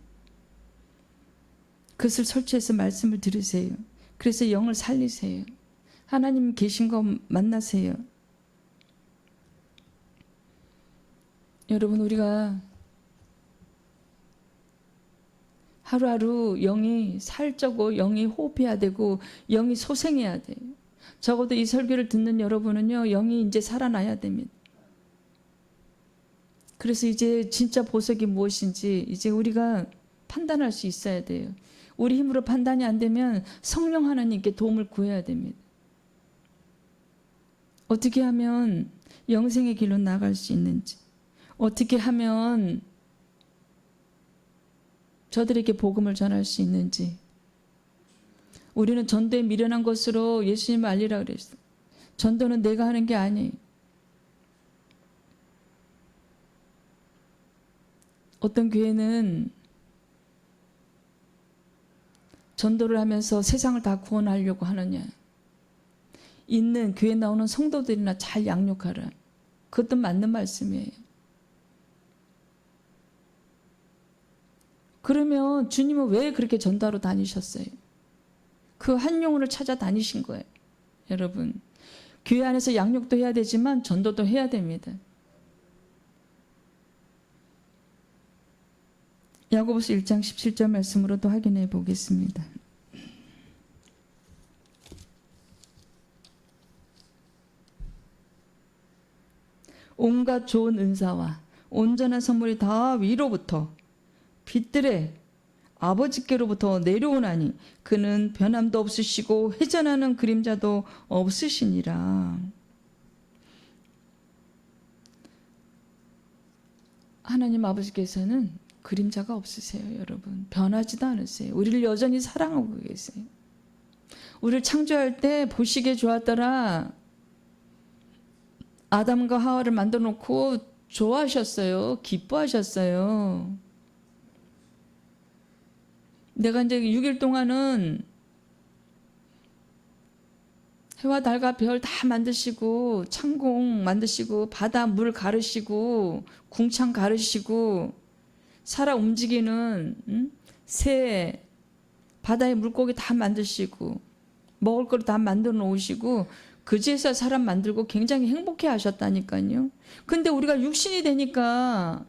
그것을 설치해서 말씀을 들으세요. 그래서 영을 살리세요. 하나님 계신 거 만나세요. 여러분, 우리가 하루하루 영이 살쪄고 영이 호흡해야 되고 영이 소생해야 돼요. 적어도 이 설교를 듣는 여러분은요 영이 이제 살아나야 됩니다. 그래서 이제 진짜 보석이 무엇인지 이제 우리가 판단할 수 있어야 돼요. 우리 힘으로 판단이 안 되면 성령 하나님께 도움을 구해야 됩니다. 어떻게 하면 영생의 길로 나아갈 수 있는지, 어떻게 하면 저들에게 복음을 전할 수 있는지. 우리는 전도에 미련한 것으로 예수님을 알리라 그랬어요. 전도는 내가 하는 게 아니에요. 어떤 교회는 전도를 하면서 세상을 다 구원하려고 하느냐. 있는 교회 나오는 성도들이나 잘 양육하라. 그것도 맞는 말씀이에요. 그러면 주님은 왜 그렇게 전도하러 다니셨어요? 그 한 영혼을 찾아 다니신 거예요. 여러분, 교회 안에서 양육도 해야 되지만 전도도 해야 됩니다. 야고보서 1장 17절 말씀으로도 확인해 보겠습니다. 온갖 좋은 은사와 온전한 선물이 다 위로부터 빛들의 아버지께로부터 내려오나니 그는 변함도 없으시고 회전하는 그림자도 없으시니라. 하나님 아버지께서는 그림자가 없으세요, 여러분. 변하지도 않으세요. 우리를 여전히 사랑하고 계세요. 우리를 창조할 때 보시기에 좋았더라. 아담과 하와를 만들어 놓고 좋아하셨어요. 기뻐하셨어요. 내가 이제 6일 동안은 해와 달과 별 다 만드시고 창공 만드시고 바다 물 가르시고 궁창 가르시고 살아 움직이는 새 바다에 물고기 다 만드시고 먹을 거를 다 만들어 놓으시고 그제서 사람 만들고 굉장히 행복해 하셨다니까요. 근데 우리가 육신이 되니까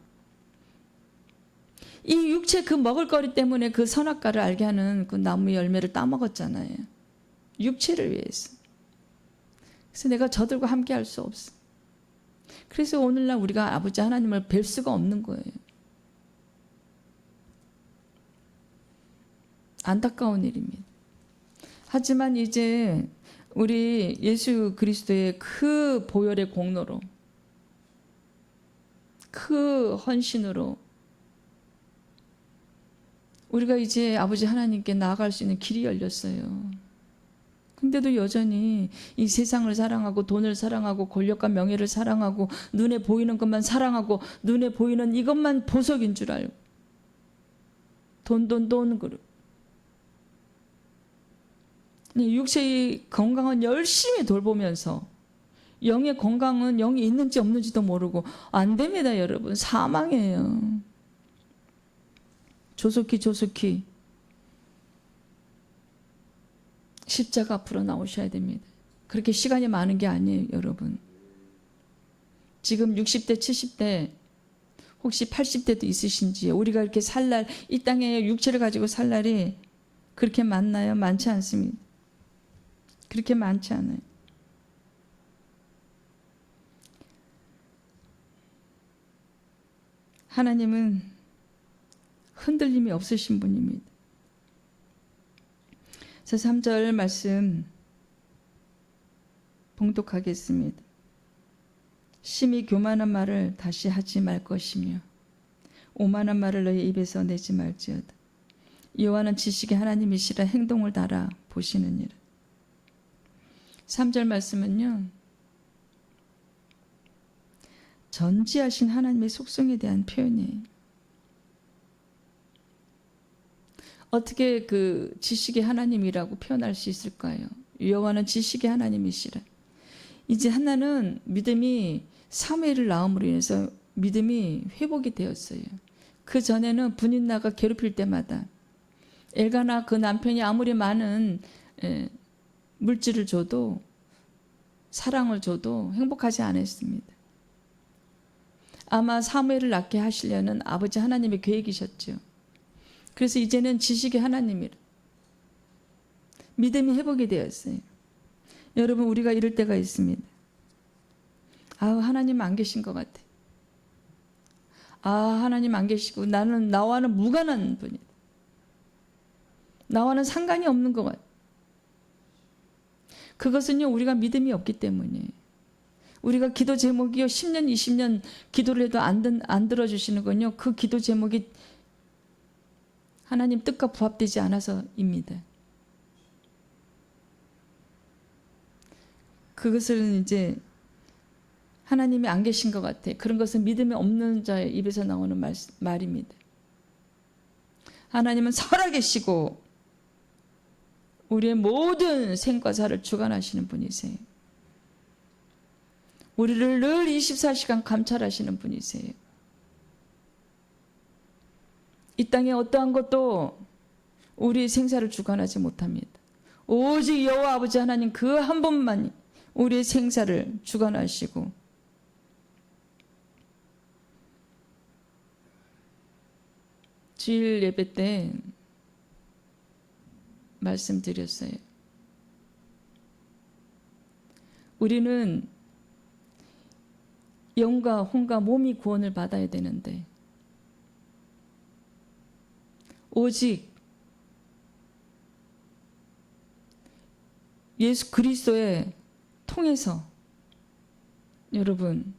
이 육체 그 먹을거리 때문에 그 선악과를 알게 하는 그 나무 열매를 따먹었잖아요. 육체를 위해서. 그래서 내가 저들과 함께 할 수 없어. 그래서 오늘날 우리가 아버지 하나님을 뵐 수가 없는 거예요. 안타까운 일입니다. 하지만 이제 우리 예수 그리스도의 그 보혈의 공로로, 그 헌신으로 우리가 이제 아버지 하나님께 나아갈 수 있는 길이 열렸어요. 근데도 여전히 이 세상을 사랑하고 돈을 사랑하고 권력과 명예를 사랑하고 눈에 보이는 것만 사랑하고 눈에 보이는 이것만 보석인 줄 알고 돈 그룹. 육체의 건강은 열심히 돌보면서 영의 건강은 영이 있는지 없는지도 모르고 안 됩니다, 여러분. 사망이에요. 조속히 십자가 앞으로 나오셔야 됩니다. 그렇게 시간이 많은 게 아니에요, 여러분. 지금 60대, 70대, 혹시 80대도 있으신지, 우리가 이렇게 살 날, 이 땅에 육체를 가지고 살 날이 그렇게 많나요? 많지 않습니다. 그렇게 많지 않아요. 하나님은 흔들림이 없으신 분입니다. 그래서 3절 말씀 봉독하겠습니다. 심히 교만한 말을 다시 하지 말 것이며 오만한 말을 너희 입에서 내지 말지어다. 여호와는 지식의 하나님이시라 행동을 달아 보시느니라. 3절 말씀은요, 전지하신 하나님의 속성에 대한 표현이에요. 어떻게 그 지식의 하나님이라고 표현할 수 있을까요? 여호와는 지식의 하나님이시라. 이제 한나는 믿음이 사무엘을 낳음으로 인해서 믿음이 회복이 되었어요. 그 전에는 분인나가 괴롭힐 때마다 엘가나 그 남편이 아무리 많은 물질을 줘도 사랑을 줘도 행복하지 않았습니다. 아마 사무엘을 낳게 하시려는 아버지 하나님의 계획이셨죠. 그래서 이제는 지식의 하나님이라. 믿음이 회복이 되었어요. 여러분, 우리가 이럴 때가 있습니다. 하나님 안 계신 것 같아. 하나님 안 계시고 나와는 무관한 분이다. 나와는 상관이 없는 것 같아. 그것은요, 우리가 믿음이 없기 때문이에요. 우리가 기도 제목이요, 10년, 20년 기도를 해도 안 들어주시는 건요, 그 기도 제목이 하나님 뜻과 부합되지 않아서입니다. 그것을 이제 하나님이 안 계신 것 같아. 그런 것은 믿음이 없는 자의 입에서 나오는 말입니다. 하나님은 살아계시고 우리의 모든 생과 사를 주관하시는 분이세요. 우리를 늘 24시간 감찰하시는 분이세요. 이 땅에 어떠한 것도 우리의 생사를 주관하지 못합니다. 오직 여호와 아버지 하나님 그 한 분만이 우리의 생사를 주관하시고, 주일 예배 때 말씀드렸어요. 우리는 영과 혼과 몸이 구원을 받아야 되는데 오직 예수 그리스도의 통해서 여러분,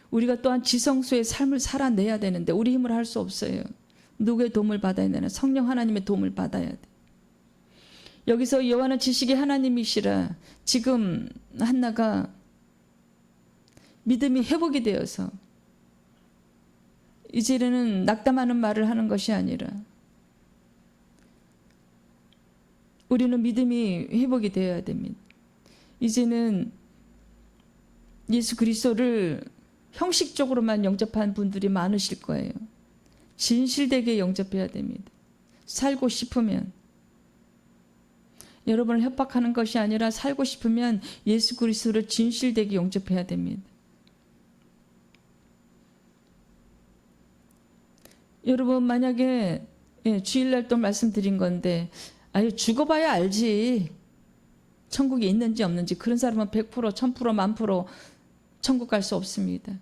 우리가 또한 지성소의 삶을 살아내야 되는데 우리 힘을 할 수 없어요. 누구의 도움을 받아야 되나? 성령 하나님의 도움을 받아야 돼. 여기서 여호와는 지식의 하나님이시라. 지금 한나가 믿음이 회복이 되어서 이제는 낙담하는 말을 하는 것이 아니라 우리는 믿음이 회복이 되어야 됩니다. 이제는 예수 그리스도를 형식적으로만 영접한 분들이 많으실 거예요. 진실되게 영접해야 됩니다. 살고 싶으면 여러분을 협박하는 것이 아니라 살고 싶으면 예수 그리스도를 진실되게 영접해야 됩니다. 여러분 만약에 주일날 또 말씀드린 건데 아유 죽어봐야 알지 천국이 있는지 없는지. 그런 사람은 100% 1000% 10,000% 천국 갈 수 없습니다.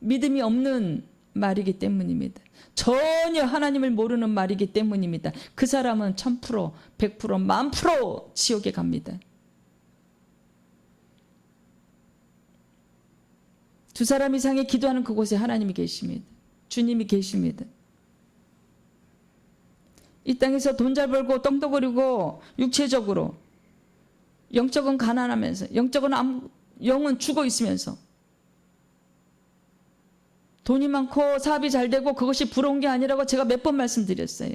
믿음이 없는 말이기 때문입니다. 전혀 하나님을 모르는 말이기 때문입니다. 그 사람은 1000% 100% 10,000% 지옥에 갑니다. 두 사람 이상이 기도하는 그곳에 하나님이 계십니다. 주님이 계십니다. 이 땅에서 돈 잘 벌고 떵떵거리고 육체적으로, 영적은 가난하면서, 영은 죽어 있으면서 돈이 많고 사업이 잘 되고 그것이 부러운 게 아니라고 제가 몇 번 말씀드렸어요.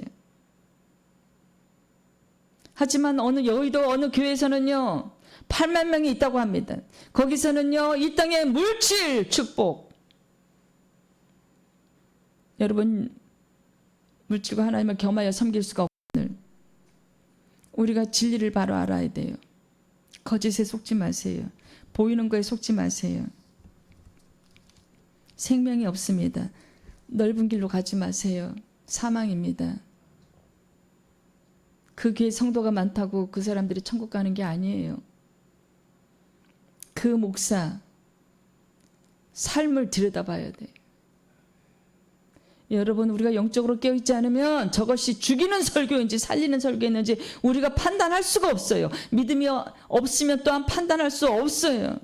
하지만 여의도 어느 교회에서는요 8만 명이 있다고 합니다. 거기서는요 이 땅의 물질 축복, 여러분 물질과 하나님을 겸하여 섬길 수가 없는, 우리가 진리를 바로 알아야 돼요. 거짓에 속지 마세요. 보이는 거에 속지 마세요. 생명이 없습니다. 넓은 길로 가지 마세요. 사망입니다. 그 교회 성도가 많다고 그 사람들이 천국 가는 게 아니에요. 그 목사 삶을 들여다봐야 돼요. 여러분 우리가 영적으로 깨어있지 않으면 저것이 죽이는 설교인지 살리는 설교인지 우리가 판단할 수가 없어요. 믿음이 없으면 또한 판단할 수 없어요.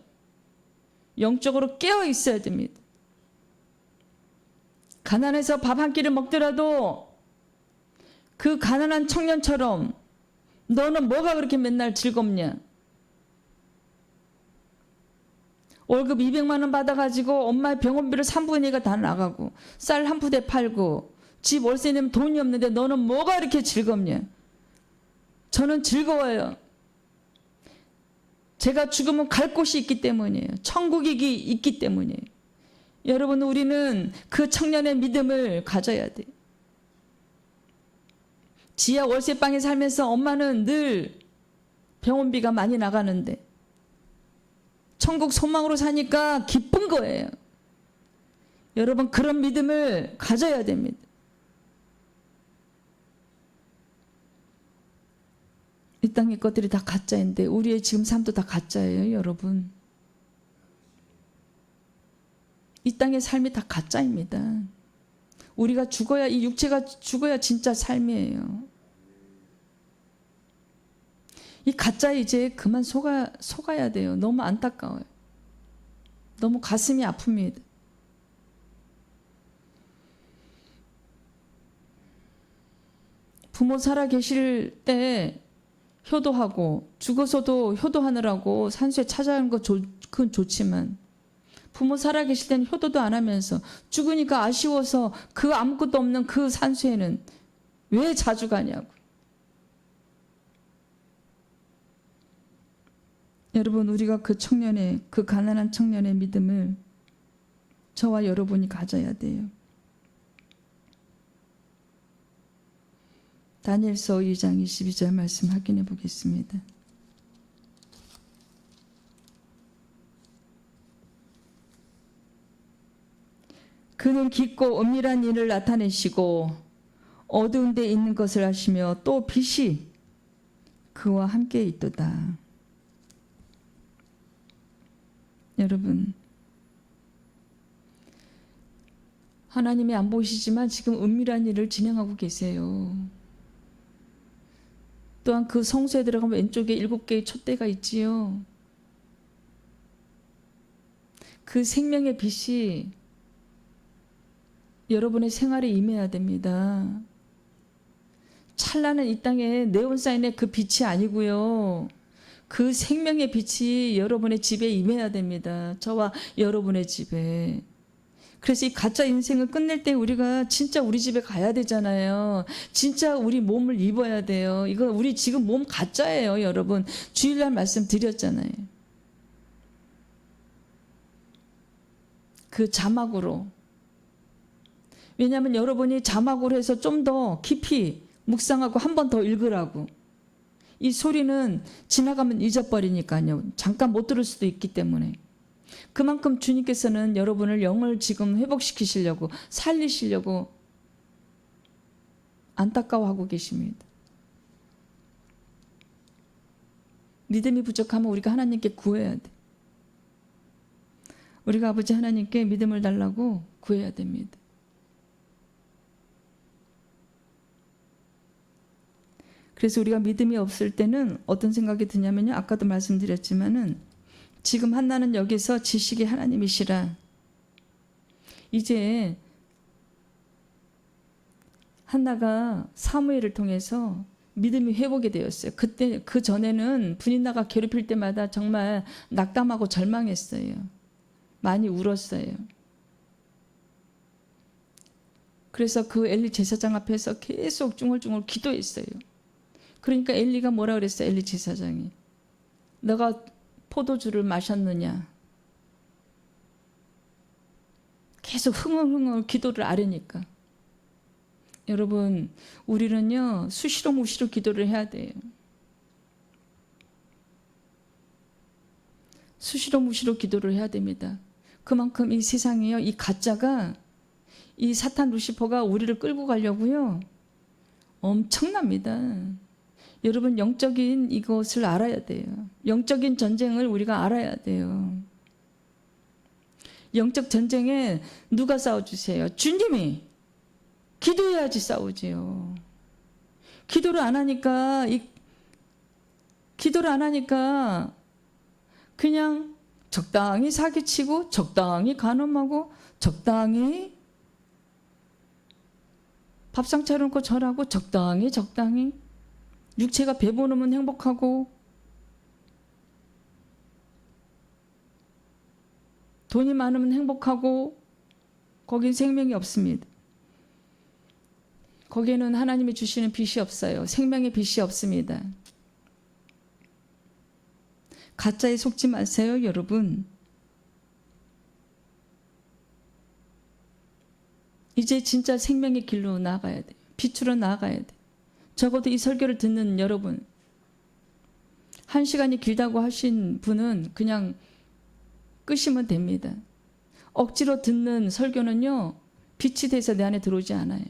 영적으로 깨어있어야 됩니다. 가난해서 밥 한 끼를 먹더라도 그 가난한 청년처럼 너는 뭐가 그렇게 맨날 즐겁냐? 월급 200만 원 받아가지고 엄마의 병원비를 3분의 2가 다 나가고 쌀 한 푸대 팔고 집 월세 내면 돈이 없는데 너는 뭐가 그렇게 즐겁냐? 저는 즐거워요. 제가 죽으면 갈 곳이 있기 때문이에요. 천국이 있기 때문이에요. 여러분 우리는 그 청년의 믿음을 가져야 돼요. 지하 월세방에 살면서 엄마는 늘 병원비가 많이 나가는데 천국 소망으로 사니까 기쁜 거예요. 여러분 그런 믿음을 가져야 됩니다. 이 땅의 것들이 다 가짜인데 우리의 지금 삶도 다 가짜예요. 여러분 이 땅의 삶이 다 가짜입니다. 우리가 죽어야, 이 육체가 죽어야 진짜 삶이에요. 이 가짜에 이제 그만 속아야 돼요. 너무 안타까워요. 너무 가슴이 아픕니다. 부모 살아 계실 때 효도하고 죽어서도 효도하느라고 산수에 찾아가는 거 그건 좋지만 부모 살아 계실 때는 효도도 안 하면서 죽으니까 아쉬워서 그 아무것도 없는 그 산수에는 왜 자주 가냐고. 여러분 우리가 그 청년의, 그 가난한 청년의 믿음을 저와 여러분이 가져야 돼요. 다니엘서 2장 22절 말씀 확인해 보겠습니다. 그는 깊고 은밀한 일을 나타내시고 어두운 데 있는 것을 아시며 또 빛이 그와 함께 있도다. 여러분 하나님이 안 보시지만 지금 은밀한 일을 진행하고 계세요. 또한 그 성소에 들어가면 왼쪽에 7개의 촛대가 있지요. 그 생명의 빛이 여러분의 생활에 임해야 됩니다. 찬란한 이 땅에 네온사인의 그 빛이 아니고요. 그 생명의 빛이 여러분의 집에 임해야 됩니다. 저와 여러분의 집에. 그래서 이 가짜 인생을 끝낼 때 우리가 진짜 우리 집에 가야 되잖아요. 진짜 우리 몸을 입어야 돼요. 이거 우리 지금 몸 가짜예요, 여러분. 주일날 말씀 드렸잖아요. 그 자막으로. 왜냐하면 여러분이 자막으로 해서 좀 더 깊이 묵상하고 한 번 더 읽으라고. 이 소리는 지나가면 잊어버리니까요. 잠깐 못 들을 수도 있기 때문에. 그만큼 주님께서는 여러분을 영을 지금 회복시키시려고 살리시려고 안타까워하고 계십니다. 믿음이 부족하면 우리가 하나님께 구해야 돼. 우리가 아버지 하나님께 믿음을 달라고 구해야 됩니다. 그래서 우리가 믿음이 없을 때는 어떤 생각이 드냐면요. 아까도 말씀드렸지만은 지금 한나는 여기서 지식이 하나님이시라. 이제 한나가 사무엘을 통해서 믿음이 회복이 되었어요. 그때 그 전에는 분인나가 괴롭힐 때마다 정말 낙담하고 절망했어요. 많이 울었어요. 그래서 그 엘리 제사장 앞에서 계속 중얼중얼 기도했어요. 그러니까 엘리가 뭐라 그랬어요? 엘리 제사장이 너가 포도주를 마셨느냐? 계속 흥얼흥얼 기도를 아뢰니까. 여러분, 우리는요 수시로 무시로 기도를 해야 돼요. 수시로 무시로 기도를 해야 됩니다. 그만큼 이 세상이요, 이 가짜가, 이 사탄 루시퍼가 우리를 끌고 가려고요 엄청납니다. 여러분, 영적인 이것을 알아야 돼요. 영적인 전쟁을 우리가 알아야 돼요. 영적 전쟁에 누가 싸워주세요? 주님이. 기도해야지 싸우지요. 기도를 안 하니까 그냥 적당히 사기치고 적당히 간음하고 적당히 밥상 차려놓고 절하고 적당히 육체가 배부르면 행복하고 돈이 많으면 행복하고 거긴 생명이 없습니다. 거기에는 하나님이 주시는 빛이 없어요. 생명의 빛이 없습니다. 가짜에 속지 마세요, 여러분. 이제 진짜 생명의 길로 나아가야 돼요. 빛으로 나아가야 돼요. 적어도 이 설교를 듣는 여러분, 1시간이 길다고 하신 분은 그냥 끄시면 됩니다. 억지로 듣는 설교는요, 빛이 돼서 내 안에 들어오지 않아요.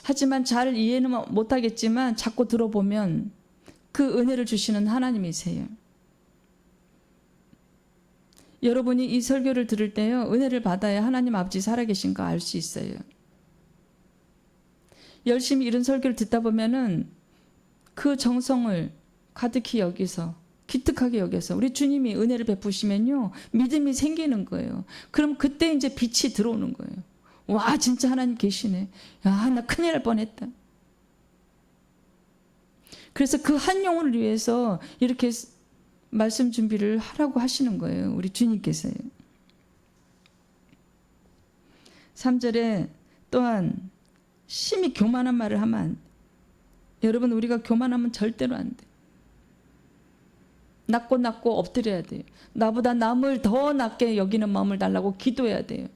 하지만 잘 이해는 못하겠지만 자꾸 들어보면 그 은혜를 주시는 하나님이세요. 여러분이 이 설교를 들을 때요, 은혜를 받아야 하나님 아버지 살아계신 거 알 수 있어요. 열심히 이런 설교를 듣다 보면은 그 정성을 가득히 여기서, 기특하게 여겨서 우리 주님이 은혜를 베푸시면요, 믿음이 생기는 거예요. 그럼 그때 이제 빛이 들어오는 거예요. 와, 진짜 하나님 계시네. 야, 나 큰일 날 뻔했다. 그래서 그 한 영혼을 위해서 이렇게 말씀 준비를 하라고 하시는 거예요. 우리 주님께서요. 3절에 또한 심히 교만한 말을 하면 안 돼. 여러분, 우리가 교만하면 절대로 안 돼. 낮고 엎드려야 돼요. 나보다 남을 더 낮게 여기는 마음을 달라고 기도해야 돼요.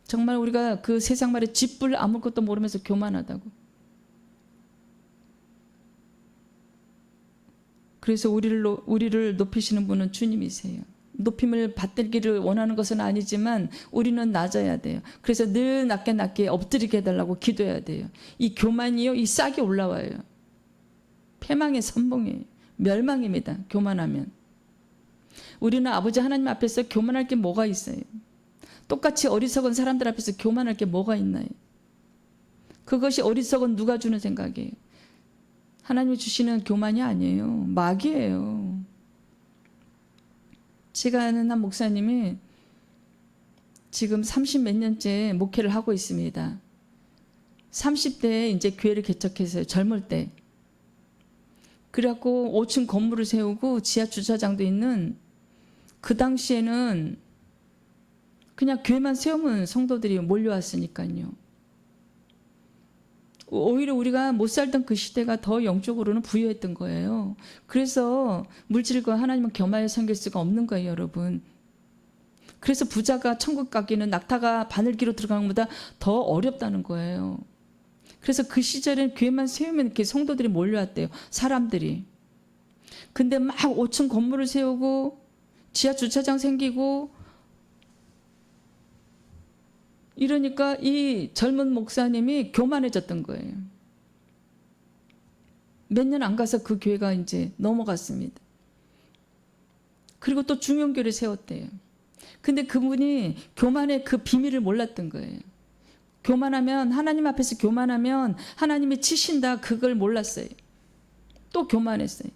정말 우리가 그 세상 말에 쥐뿔 아무것도 모르면서 교만하다고. 그래서 우리를 높이시는 분은 주님이세요. 높임을 받들기를 원하는 것은 아니지만 우리는 낮아야 돼요. 그래서 늘 낮게 엎드리게 해달라고 기도해야 돼요. 이 교만이요, 이 싹이 올라와요. 패망의 선봉이에요. 멸망입니다. 교만하면. 우리는 아버지 하나님 앞에서 교만할 게 뭐가 있어요? 똑같이 어리석은 사람들 앞에서 교만할 게 뭐가 있나요? 그것이 어리석은 누가 주는 생각이에요? 하나님이 주시는 교만이 아니에요. 마귀예요. 제가 아는 한 목사님이 지금 30 몇 년째 목회를 하고 있습니다. 30대에 이제 교회를 개척했어요. 젊을 때. 그래갖고 5층 건물을 세우고 지하 주차장도 있는, 그 당시에는 그냥 교회만 세우면 성도들이 몰려왔으니까요. 오히려 우리가 못 살던 그 시대가 더 영적으로는 부유했던 거예요. 그래서 물질과 하나님은 겸하여 섬길 수가 없는 거예요, 여러분. 그래서 부자가 천국 가기는 낙타가 바늘기로 들어가는 것보다 더 어렵다는 거예요. 그래서 그 시절엔 교회만 세우면 이렇게 성도들이 몰려왔대요. 사람들이. 근데 막 5층 건물을 세우고 지하 주차장 생기고 이러니까 이 젊은 목사님이 교만해졌던 거예요. 몇 년 안 가서 그 교회가 이제 넘어갔습니다. 그리고 또 중용교를 세웠대요. 근데 그분이 교만의 그 비밀을 몰랐던 거예요. 교만하면, 하나님 앞에서 교만하면 하나님이 치신다, 그걸 몰랐어요. 또 교만했어요.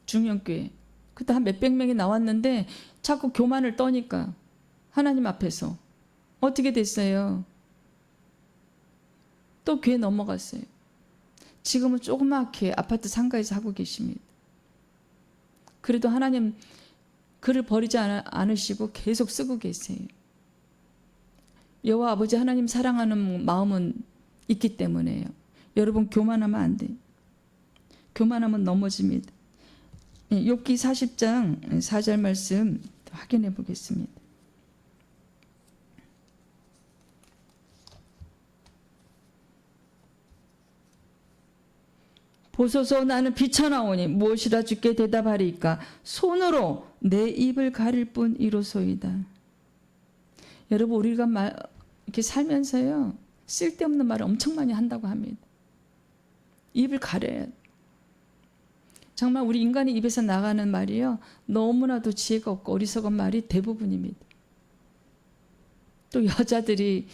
중용교회. 그때 한 몇백 명이 나왔는데 자꾸 교만을 떠니까 하나님 앞에서 어떻게 됐어요? 또 교회 넘어갔어요. 지금은 조그맣게 아파트 상가에서 하고 계십니다. 그래도 하나님 그를 버리지 않으시고 계속 쓰고 계세요. 여호와 아버지 하나님 사랑하는 마음은 있기 때문에요. 여러분 교만하면 안 돼요. 교만하면 넘어집니다. 욥기 40장 4절 말씀 확인해 보겠습니다. 보소서 나는 비쳐나오니 무엇이라 주께 대답하리이까 손으로 내 입을 가릴 뿐 이로소이다. 여러분 우리가 이렇게 살면서요 쓸데없는 말을 엄청 많이 한다고 합니다. 입을 가려야 돼. 정말 우리 인간의 입에서 나가는 말이요 너무나도 지혜가 없고 어리석은 말이 대부분입니다. 또 여자들이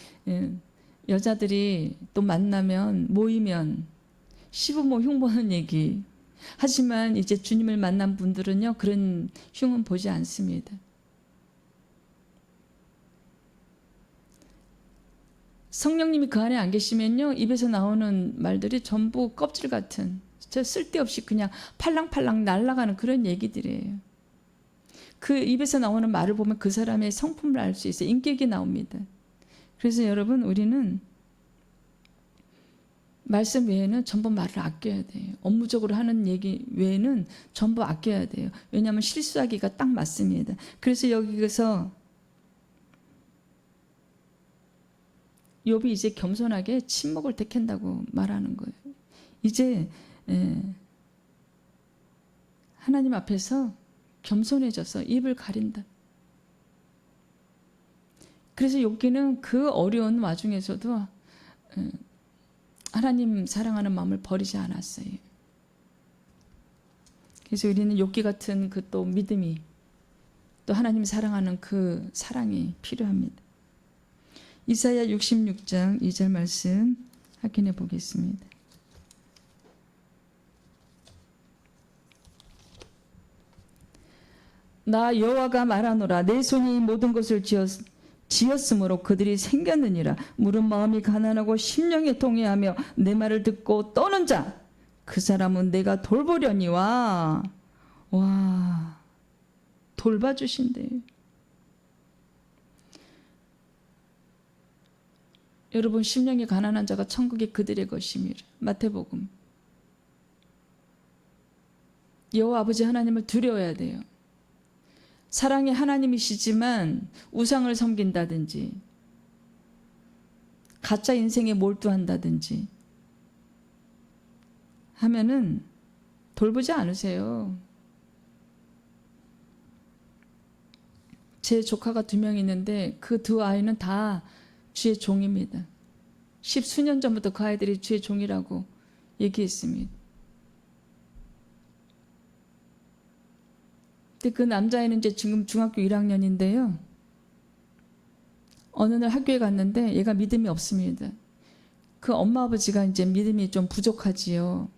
또 만나면 모이면 시부모 흉보는 얘기 하지만 이제 주님을 만난 분들은요 그런 흉은 보지 않습니다. 성령님이 그 안에 안 계시면요 입에서 나오는 말들이 전부 껍질 같은 저 쓸데없이 그냥 팔랑팔랑 날아가는 그런 얘기들이에요. 그 입에서 나오는 말을 보면 그 사람의 성품을 알 수 있어요. 인격이 나옵니다. 그래서 여러분 우리는 말씀 외에는 전부 말을 아껴야 돼요. 업무적으로 하는 얘기 외에는 전부 아껴야 돼요. 왜냐하면 실수하기가 딱 맞습니다. 그래서 여기서 욥이 이제 겸손하게 침묵을 택한다고 말하는 거예요. 이제 하나님 앞에서 겸손해져서 입을 가린다. 그래서 욥기는 그 어려운 와중에서도 하나님 사랑하는 마음을 버리지 않았어요. 그래서 우리는 욥기 같은 그 또 믿음이 또 하나님 사랑하는 그 사랑이 필요합니다. 이사야 66장 2절 말씀 확인해 보겠습니다. 나 여호와가 말하노라 내 손이 모든 것을 지었으므로 그들이 생겼느니라. 물은 마음이 가난하고 심령이 통회하며 내 말을 듣고 떠는 자 그 사람은 내가 돌보려니와 와 돌봐주신대요. 여러분 심령이 가난한 자가 천국이 그들의 것임이라. 마태복음. 여호와 아버지 하나님을 두려워야 돼요. 사랑의 하나님이시지만 우상을 섬긴다든지 가짜 인생에 몰두한다든지 하면은 돌보지 않으세요. 제 조카가 2명 있는데 그 2아이는 다 주의 종입니다. 10수년 전부터 그 아이들이 주의 종이라고 얘기했습니다. 근데 그 남자애는 이제 지금 중학교 1학년인데요. 어느 날 학교에 갔는데 얘가 믿음이 없습니다. 그 엄마 아버지가 이제 믿음이 좀 부족하지요.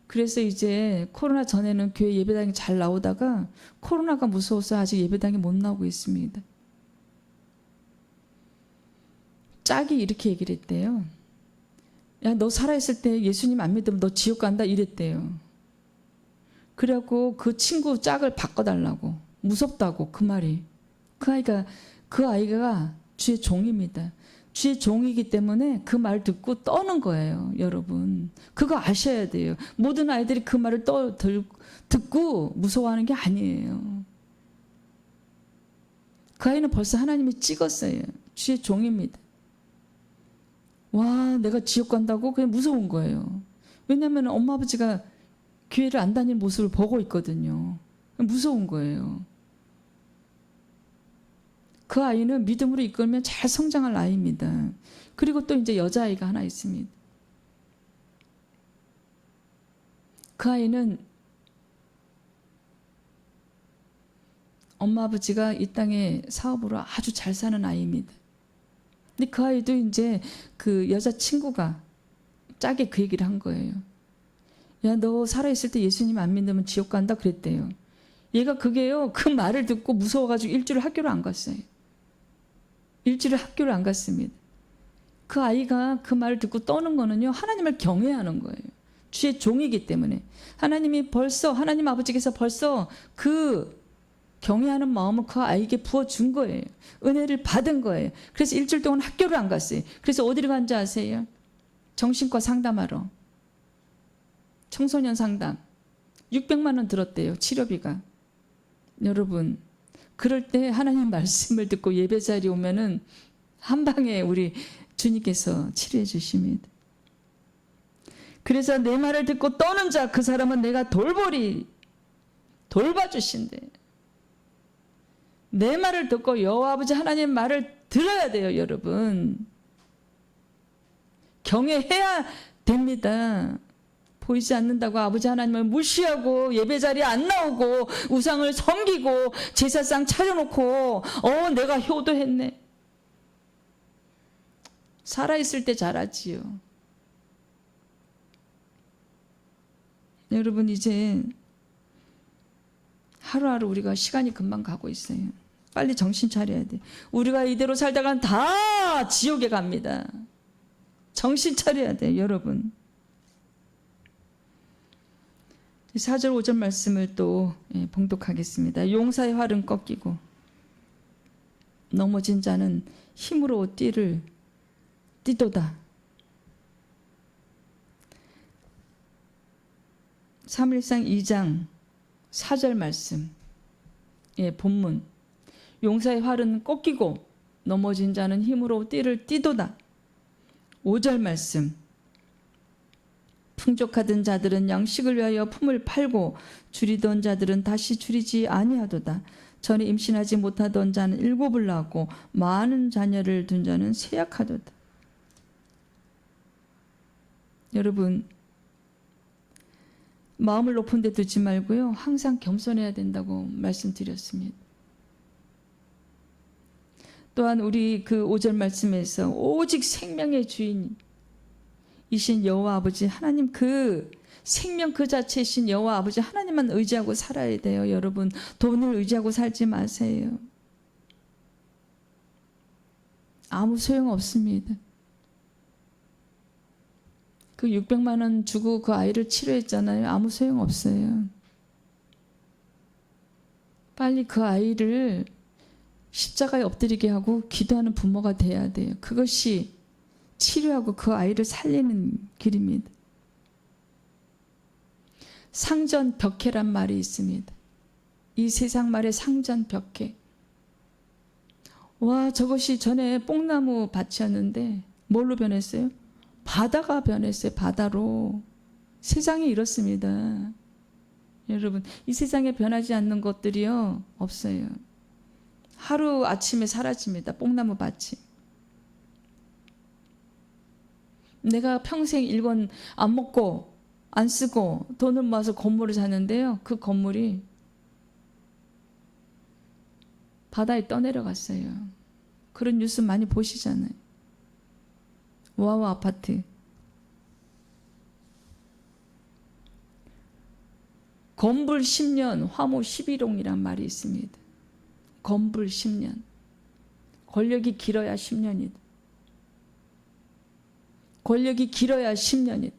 그래서 이제 코로나 전에는 교회 예배당에 잘 나오다가 코로나가 무서워서 아직 예배당에 못 나오고 있습니다. 짝이 이렇게 얘기를 했대요. 야, 너 살아있을 때 예수님 안 믿으면 너 지옥 간다 이랬대요. 그래갖고 그 친구 짝을 바꿔달라고. 무섭다고 그 말이. 그 아이가 주의 종입니다. 주의 종이기 때문에 그 말 듣고 떠는 거예요. 여러분 그거 아셔야 돼요. 모든 아이들이 그 말을 듣고 무서워하는 게 아니에요. 그 아이는 벌써 하나님이 찍었어요. 주의 종입니다. 와, 내가 지옥 간다고? 그냥 무서운 거예요. 왜냐하면 엄마 아버지가 교회를 안 다니는 모습을 보고 있거든요. 무서운 거예요. 그 아이는 믿음으로 이끌면 잘 성장할 아이입니다. 그리고 또 이제 여자아이가 하나 있습니다. 그 아이는 엄마 아버지가 이 땅에 사업으로 아주 잘 사는 아이입니다. 근데 그 아이도 이제 그 여자친구가 짜게 그 얘기를 한 거예요. 야, 너 살아있을 때 예수님 안 믿으면 지옥 간다 그랬대요. 얘가 그게요, 그 말을 듣고 무서워가지고 일주일 학교를 안 갔어요. 일주일 학교를 안 갔습니다. 그 아이가 그 말을 듣고 떠는 거는요, 하나님을 경외하는 거예요. 주의 종이기 때문에. 하나님 아버지께서 벌써 그 경외하는 마음을 그 아이에게 부어준 거예요. 은혜를 받은 거예요. 그래서 일주일 동안 학교를 안 갔어요. 그래서 어디를 간지 아세요? 정신과 상담하러. 청소년 상담. 600만 원 들었대요. 치료비가. 여러분, 그럴 때 하나님 말씀을 듣고 예배 자리에 오면은 한 방에 우리 주님께서 치료해 주십니다. 그래서 내 말을 듣고 떠는 자, 그 사람은 내가 돌봐주신대. 내 말을 듣고 여호와 아버지 하나님 말을 들어야 돼요, 여러분. 경외해야 됩니다. 보이지 않는다고 아버지 하나님을 무시하고 예배 자리에 안 나오고 우상을 섬기고 제사상 차려놓고 내가 효도했네. 살아있을 때 잘하지요. 여러분, 이제 하루하루 우리가 시간이 금방 가고 있어요. 빨리 정신 차려야 돼. 우리가 이대로 살다간 다 지옥에 갑니다. 정신 차려야 돼, 여러분. 4절 5절 말씀을 또 봉독하겠습니다. 용사의 활은 꺾이고 넘어진 자는 힘으로 뛰도다. 3일상 2장 4절 말씀, 본문. 용사의 활은 꺾이고 넘어진 자는 힘으로 뛰도다. 5절 말씀. 풍족하던 자들은 양식을 위하여 품을 팔고 줄이던 자들은 다시 줄이지 아니하도다. 전에 임신하지 못하던 자는 7을 낳고 많은 자녀를 둔 자는 쇠약하도다. 여러분, 마음을 높은 데 두지 말고요, 항상 겸손해야 된다고 말씀드렸습니다. 또한 우리 그 5절 말씀에서 오직 생명의 주인이신 여호와 아버지 하나님, 그 생명 그 자체이신 여호와 아버지 하나님만 의지하고 살아야 돼요. 여러분, 돈을 의지하고 살지 마세요. 아무 소용 없습니다. 그 600만 원 주고 그 아이를 치료했잖아요. 아무 소용 없어요. 빨리 그 아이를 십자가에 엎드리게 하고 기도하는 부모가 돼야 돼요. 그것이 치료하고 그 아이를 살리는 길입니다. 상전벽해란 말이 있습니다. 이 세상 말에 상전벽해. 와, 저것이 전에 뽕나무 밭이었는데 뭘로 변했어요? 바다가 변했어요. 바다로. 세상이 이렇습니다. 여러분, 이 세상에 변하지 않는 것들이요, 없어요. 하루 아침에 사라집니다. 뽕나무 밭이. 내가 평생 일권 안 먹고 안 쓰고 돈을 모아서 건물을 샀는데요, 그 건물이 바다에 떠내려갔어요. 그런 뉴스 많이 보시잖아요. 와우 아파트. 건불 10년 화무 11홍이란 말이 있습니다. 건불 10년. 권력이 길어야 10년이다. 권력이 길어야 10년이다.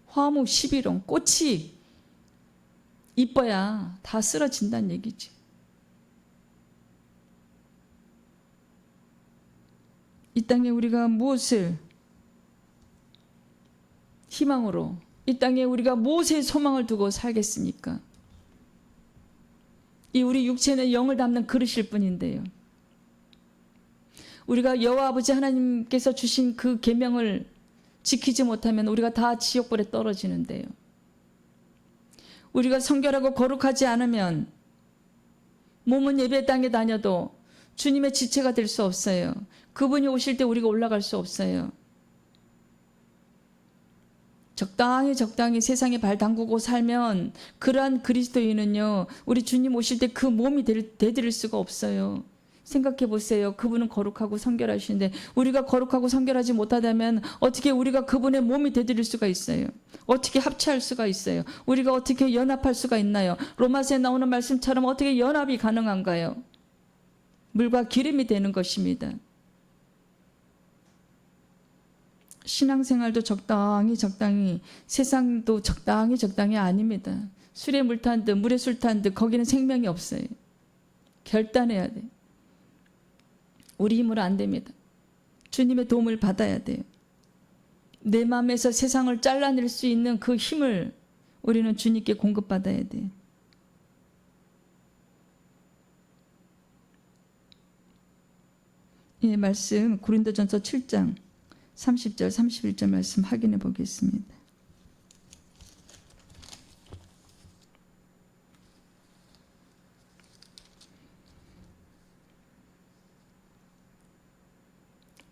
화무 11홍. 꽃이 이뻐야 다 쓰러진다는 얘기지. 이 땅에 우리가 무엇을 희망으로, 이 땅에 우리가 무엇에 소망을 두고 살겠습니까? 이 우리 육체는 영을 담는 그릇일 뿐인데요. 우리가 여호와 아버지 하나님께서 주신 그 계명을 지키지 못하면 우리가 다 지옥불에 떨어지는데요. 우리가 성결하고 거룩하지 않으면 몸은 예배 땅에 다녀도 주님의 지체가 될 수 없어요. 그분이 오실 때 우리가 올라갈 수 없어요. 적당히 세상에 발 담그고 살면 그러한 그리스도인은요, 우리 주님 오실 때 그 몸이 되드릴 수가 없어요. 생각해 보세요. 그분은 거룩하고 성결하신데 우리가 거룩하고 성결하지 못하다면 어떻게 우리가 그분의 몸이 되드릴 수가 있어요? 어떻게 합체할 수가 있어요? 우리가 어떻게 연합할 수가 있나요? 로마서에 나오는 말씀처럼 어떻게 연합이 가능한가요? 물과 기름이 되는 것입니다. 신앙생활도 적당히, 세상도 적당히 아닙니다. 술에 물 탄 듯 물에 술 탄 듯 거기는 생명이 없어요. 결단해야 돼요. 우리 힘으로 안 됩니다. 주님의 도움을 받아야 돼요. 내 마음에서 세상을 잘라낼 수 있는 그 힘을 우리는 주님께 공급받아야 돼요. 이 말씀 고린도전서 7장 30절 31절 말씀 확인해 보겠습니다.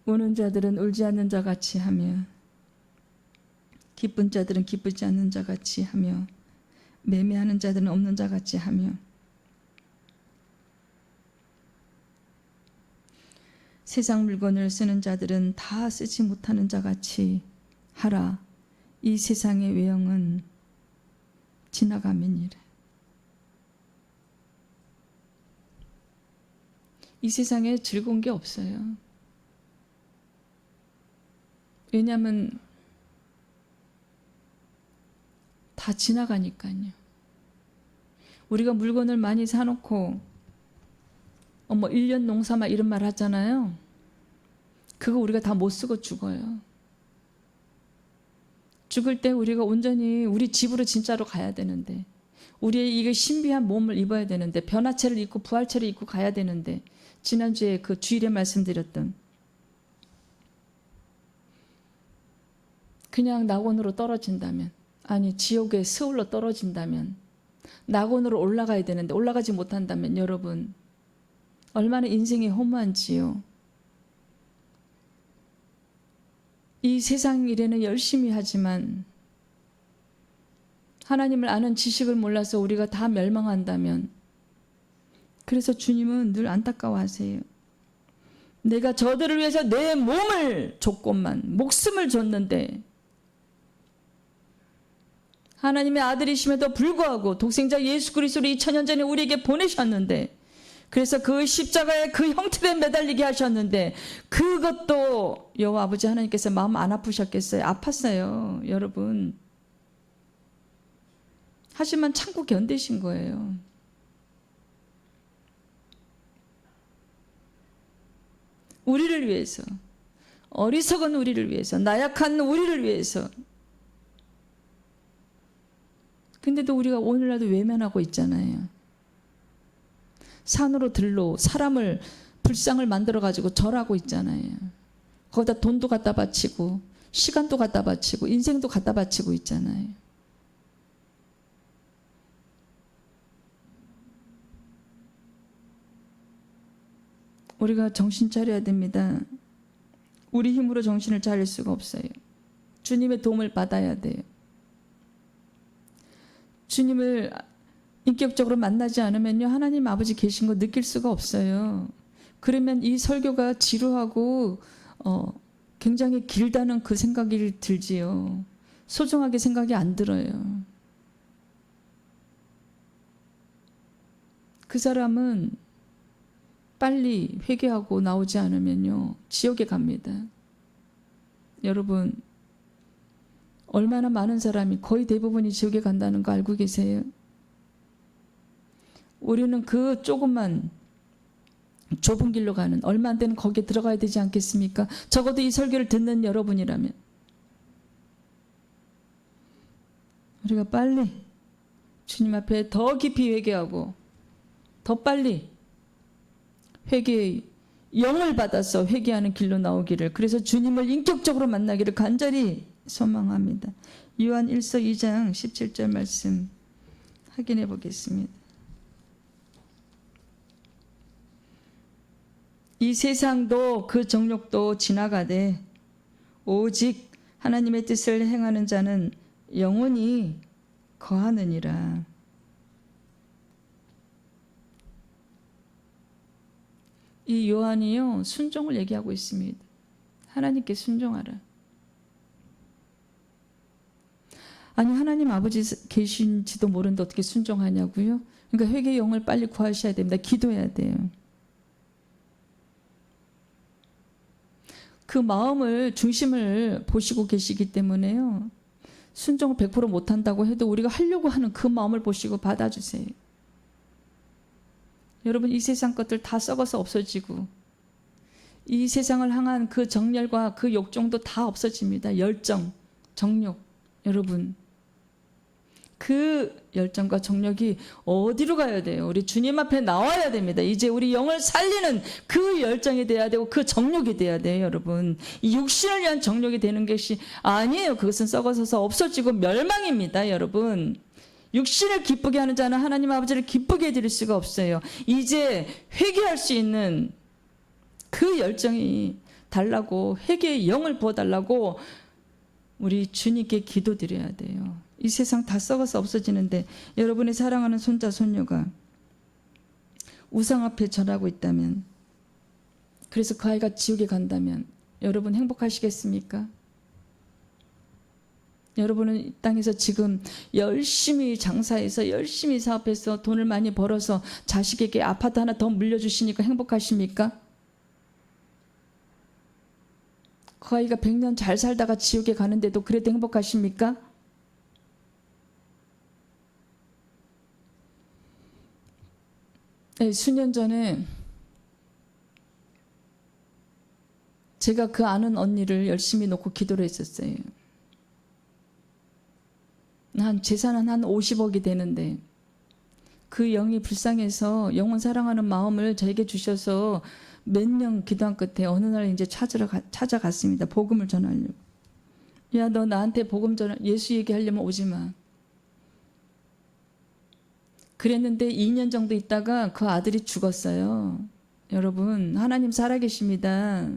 우는 자들은 울지 않는 자 같이 하며 기쁜 자들은 기쁘지 않는 자 같이 하며 매매하는 자들은 없는 자 같이 하며 세상 물건을 쓰는 자들은 다 쓰지 못하는 자 같이 하라. 이 세상의 외형은 지나감이니라. 이 세상에 즐거운 게 없어요. 왜냐하면 다 지나가니까요. 우리가 물건을 많이 사놓고 1년 농사만 이런 말 하잖아요. 그거 우리가 다 못 쓰고 죽어요. 죽을 때 우리가 온전히 우리 집으로 진짜로 가야 되는데, 우리의 이게 신비한 몸을 입어야 되는데, 변화체를 입고 부활체를 입고 가야 되는데, 지난주에 그 주일에 말씀드렸던 그냥 낙원으로 떨어진다면, 아니 지옥의 스울로 떨어진다면, 낙원으로 올라가야 되는데 올라가지 못한다면 여러분 얼마나 인생이 허무한지요. 이 세상 일에는 열심히 하지만 하나님을 아는 지식을 몰라서 우리가 다 멸망한다면, 그래서 주님은 늘 안타까워하세요. 내가 저들을 위해서 내 몸을 줬건만, 목숨을 줬는데, 하나님의 아들이심에도 불구하고 독생자 예수 그리스도를 2000년 전에 우리에게 보내셨는데, 그래서 그 십자가의 그 형틀에 매달리게 하셨는데, 그것도 여호와 아버지 하나님께서 마음 안 아프셨겠어요? 아팠어요, 여러분. 하지만 참고 견디신 거예요. 우리를 위해서, 어리석은 우리를 위해서, 나약한 우리를 위해서. 근데도 우리가 오늘날도 외면하고 있잖아요. 산으로 들로 사람을 불상을 만들어 가지고 절하고 있잖아요. 거기다 돈도 갖다 바치고 시간도 갖다 바치고 인생도 갖다 바치고 있잖아요. 우리가 정신 차려야 됩니다. 우리 힘으로 정신을 차릴 수가 없어요. 주님의 도움을 받아야 돼요. 주님을 인격적으로 만나지 않으면요, 하나님 아버지 계신 거 느낄 수가 없어요. 그러면 이 설교가 지루하고 굉장히 길다는 그 생각이 들지요. 소중하게 생각이 안 들어요. 그 사람은 빨리 회개하고 나오지 않으면요, 지옥에 갑니다. 여러분, 얼마나 많은 사람이, 거의 대부분이 지옥에 간다는 거 알고 계세요? 우리는 그 조금만 좁은 길로 가는, 얼마 안 되는 거기에 들어가야 되지 않겠습니까? 적어도 이 설교를 듣는 여러분이라면 우리가 빨리 주님 앞에 더 깊이 회개하고 더 빨리 회개의 영을 받아서 회개하는 길로 나오기를, 그래서 주님을 인격적으로 만나기를 간절히 소망합니다. 요한 1서 2장 17절 말씀 확인해 보겠습니다. 이 세상도 그 정욕도 지나가되 오직 하나님의 뜻을 행하는 자는 영원히 거하느니라. 이 요한이요, 순종을 얘기하고 있습니다. 하나님께 순종하라. 아니, 하나님 아버지 계신지도 모르는데 어떻게 순종하냐고요? 그러니까 회개의 영을 빨리 구하셔야 됩니다. 기도해야 돼요. 그 마음을, 중심을 보시고 계시기 때문에요, 순종을 100% 못한다고 해도 우리가 하려고 하는 그 마음을 보시고 받아주세요. 여러분, 이 세상 것들 다 썩어서 없어지고, 이 세상을 향한 그 정열과 그 욕정도 다 없어집니다. 열정, 정욕. 여러분, 그 열정과 정욕이 어디로 가야 돼요? 우리 주님 앞에 나와야 됩니다. 이제 우리 영을 살리는 그 열정이 돼야 되고, 그 정욕이 돼야 돼요. 여러분, 이 육신을 위한 정욕이 되는 것이 아니에요. 그것은 썩어서서 없어지고 멸망입니다. 여러분, 육신을 기쁘게 하는 자는 하나님 아버지를 기쁘게 해드릴 수가 없어요. 이제 회개할 수 있는 그 열정이 달라고, 회개의 영을 부어달라고 우리 주님께 기도드려야 돼요. 이 세상 다 썩어서 없어지는데 여러분의 사랑하는 손자 손녀가 우상 앞에 절하고 있다면, 그래서 그 아이가 지옥에 간다면 여러분 행복하시겠습니까? 여러분은 이 땅에서 지금 열심히 장사해서 열심히 사업해서 돈을 많이 벌어서 자식에게 아파트 하나 더 물려주시니까 행복하십니까? 그 아이가 100년 잘 살다가 지옥에 가는데도 그래도 행복하십니까? 네, 수년 전에 제가 그 아는 언니를 열심히 놓고 기도를 했었어요. 재산은 한 50억이 되는데 그 영이 불쌍해서 영혼 사랑하는 마음을 저에게 주셔서 몇 년 기도한 끝에 어느 날 이제 찾아갔습니다. 복음을 전하려고. 야, 너 나한테 복음 전하, 예수 얘기하려면 오지 마. 그랬는데 2년 정도 있다가 그 아들이 죽었어요. 여러분, 하나님 살아계십니다.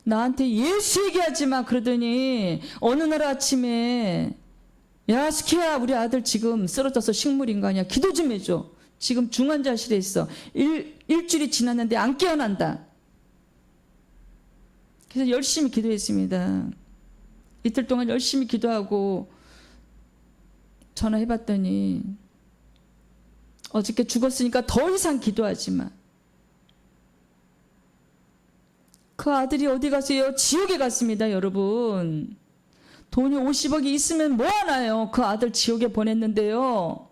나한테 예수 얘기하지 마 그러더니 어느 날 아침에, 야 스키야, 우리 아들 지금 쓰러져서 식물인간이야, 기도 좀 해줘. 지금 중환자실에 있어. 일주일이 지났는데 안 깨어난다. 그래서 열심히 기도했습니다. 이틀 동안 열심히 기도하고 전화해봤더니 어저께 죽었으니까 더 이상 기도하지 마. 그 아들이 어디 갔어요? 지옥에 갔습니다. 여러분, 돈이 50억이 있으면 뭐하나요? 그 아들 지옥에 보냈는데요,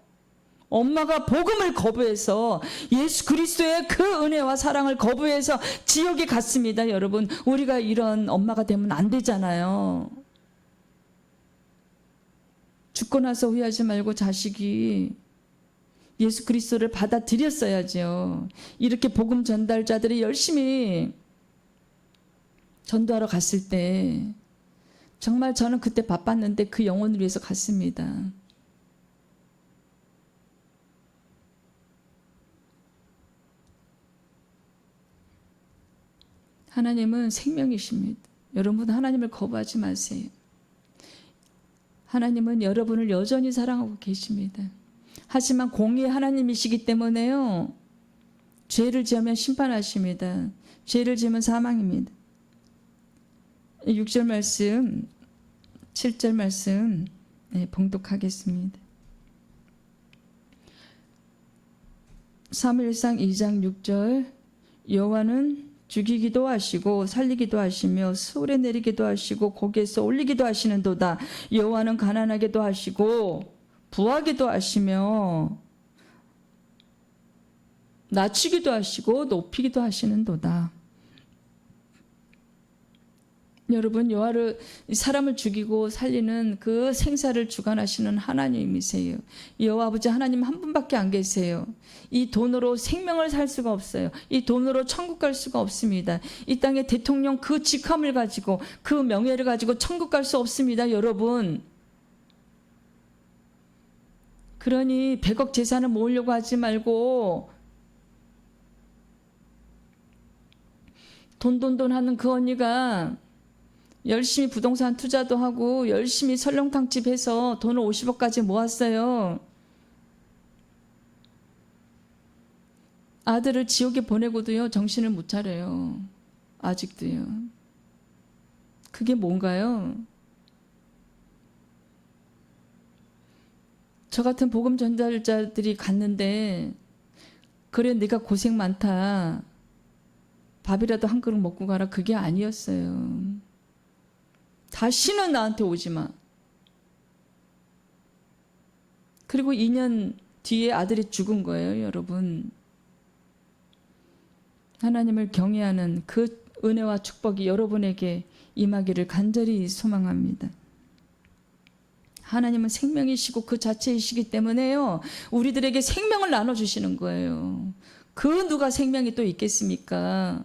엄마가 복음을 거부해서, 예수 그리스도의 그 은혜와 사랑을 거부해서 지옥에 갔습니다. 여러분, 우리가 이런 엄마가 되면 안 되잖아요. 죽고 나서 후회하지 말고 자식이 예수 그리스도를 받아들였어야죠. 이렇게 복음 전달자들이 열심히 전도하러 갔을 때 정말 저는 그때 바빴는데 그 영혼을 위해서 갔습니다. 하나님은 생명이십니다. 여러분, 하나님을 거부하지 마세요. 하나님은 여러분을 여전히 사랑하고 계십니다. 하지만 공의의 하나님이시기 때문에요, 죄를 지으면 심판하십니다. 죄를 지으면 사망입니다. 6절 말씀, 7절 말씀 봉독하겠습니다. 사무엘상 2장 6절, 여호와는 죽이기도 하시고 살리기도 하시며 수울에 내리기도 하시고 고기에서 올리기도 하시는도다. 여호와는 가난하게도 하시고 부하게도 하시며 낮추기도 하시고 높이기도 하시는도다. 여러분, 여호와를 사람을 죽이고 살리는 그 생사를 주관하시는 하나님이세요. 여호와 아버지 하나님 한 분밖에 안 계세요. 이 돈으로 생명을 살 수가 없어요. 이 돈으로 천국 갈 수가 없습니다. 이 땅의 대통령 그 직함을 가지고 그 명예를 가지고 천국 갈 수 없습니다, 여러분. 그러니 100억 재산을 모으려고 하지 말고 돈 하는 그 언니가 열심히 부동산 투자도 하고 열심히 설렁탕집 해서 돈을 50억까지 모았어요. 아들을 지옥에 보내고도요, 정신을 못 차려요. 아직도요. 그게 뭔가요? 저 같은 복음 전달자들이 갔는데, 그래 네가 고생 많다, 밥이라도 한 그릇 먹고 가라, 그게 아니었어요. 다시는 나한테 오지 마. 그리고 2년 뒤에 아들이 죽은 거예요, 여러분. 하나님을 경외하는 그 은혜와 축복이 여러분에게 임하기를 간절히 소망합니다. 하나님은 생명이시고 그 자체이시기 때문에요, 우리들에게 생명을 나눠주시는 거예요. 그 누가 생명이 또 있겠습니까?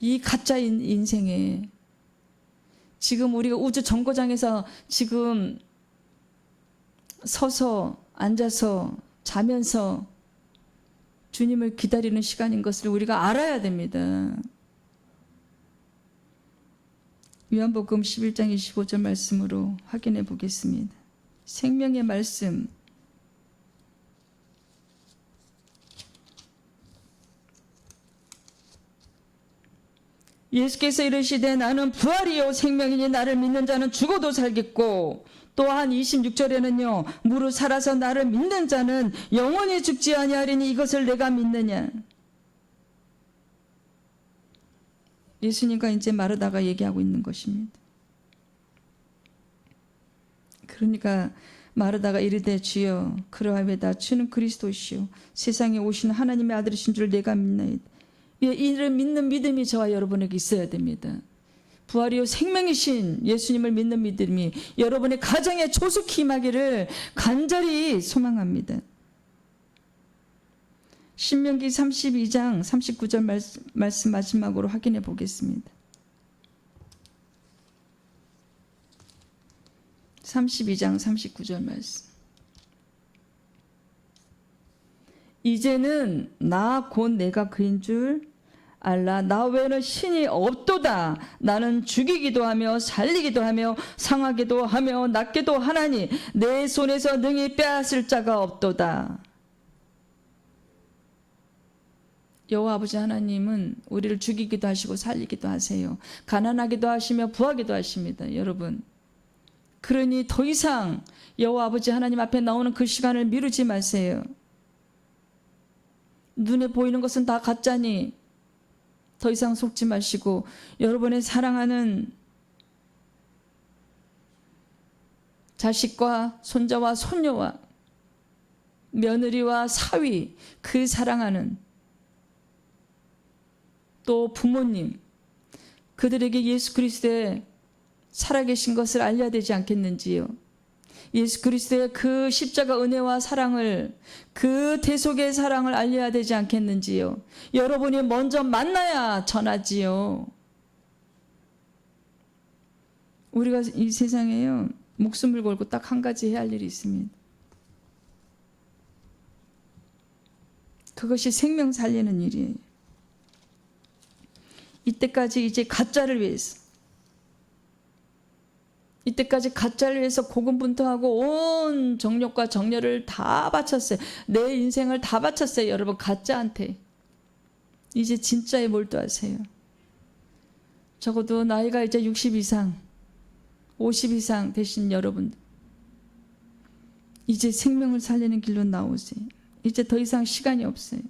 이 가짜 인생에 지금 우리가 우주 정거장에서 지금 서서 앉아서 자면서 주님을 기다리는 시간인 것을 우리가 알아야 됩니다. 요한복음 11장 25절 말씀으로 확인해 보겠습니다. 생명의 말씀, 예수께서 이르시되 나는 부활이요 생명이니 나를 믿는 자는 죽어도 살겠고, 또한 26절에는요 무릇 살아서 나를 믿는 자는 영원히 죽지 아니하리니 이것을 내가 믿느냐. 예수님과 이제 마르다가 얘기하고 있는 것입니다. 그러니까 마르다가 이르되 주여 그러하매다 주는 그리스도시요 세상에 오신 하나님의 아들이신 줄 내가 믿나이다. 이를 믿는 믿음이 저와 여러분에게 있어야 됩니다. 부활이요 생명이신 예수님을 믿는 믿음이 여러분의 가정에 조속히 임하기를 간절히 소망합니다. 신명기 32장 39절 말씀 마지막으로 확인해 보겠습니다. 32장 39절 말씀. 이제는 나 곧 내가 그인 줄 알라. 나 외에는 신이 없도다. 나는 죽이기도 하며 살리기도 하며 상하기도 하며 낫기도 하나니 내 손에서 능히 빼앗을 자가 없도다. 여호와 아버지 하나님은 우리를 죽이기도 하시고 살리기도 하세요. 가난하기도 하시며 부하기도 하십니다, 여러분. 그러니 더 이상 여호와 아버지 하나님 앞에 나오는 그 시간을 미루지 마세요. 눈에 보이는 것은 다 가짜니 더 이상 속지 마시고 여러분의 사랑하는 자식과 손자와 손녀와 며느리와 사위, 그 사랑하는 또 부모님, 그들에게 예수 그리스도의 살아계신 것을 알려야 되지 않겠는지요. 예수 그리스도의 그 십자가 은혜와 사랑을, 그 대속의 사랑을 알려야 되지 않겠는지요. 여러분이 먼저 만나야 전하지요. 우리가 이 세상에요 목숨을 걸고 딱 한 가지 해야 할 일이 있습니다. 그것이 생명 살리는 일이에요. 이때까지 이제 가짜를 위해서, 이때까지 가짜를 위해서 고군분투하고 온 정력과 정열을 다 바쳤어요. 내 인생을 다 바쳤어요, 여러분. 가짜한테. 이제 진짜에 몰두하세요. 적어도 나이가 이제 60 이상, 50 이상 되신 여러분들, 이제 생명을 살리는 길로 나오세요. 이제 더 이상 시간이 없어요.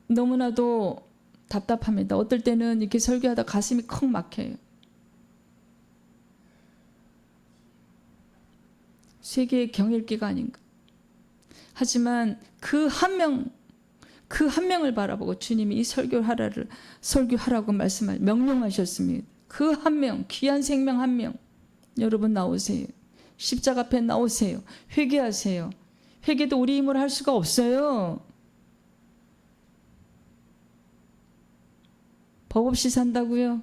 너무나도 답답합니다. 어떨 때는 이렇게 설교하다 가슴이 컥 막혀요. 세계의 경일기가 아닌가. 하지만 그 한 명, 그 한 명을 바라보고 주님이 이 설교하라고 명령하셨습니다. 그 한 명, 귀한 생명 한 명. 여러분 나오세요. 십자가 앞에 나오세요. 회개하세요. 회개도 우리 힘으로 할 수가 없어요. 법 없이 산다고요?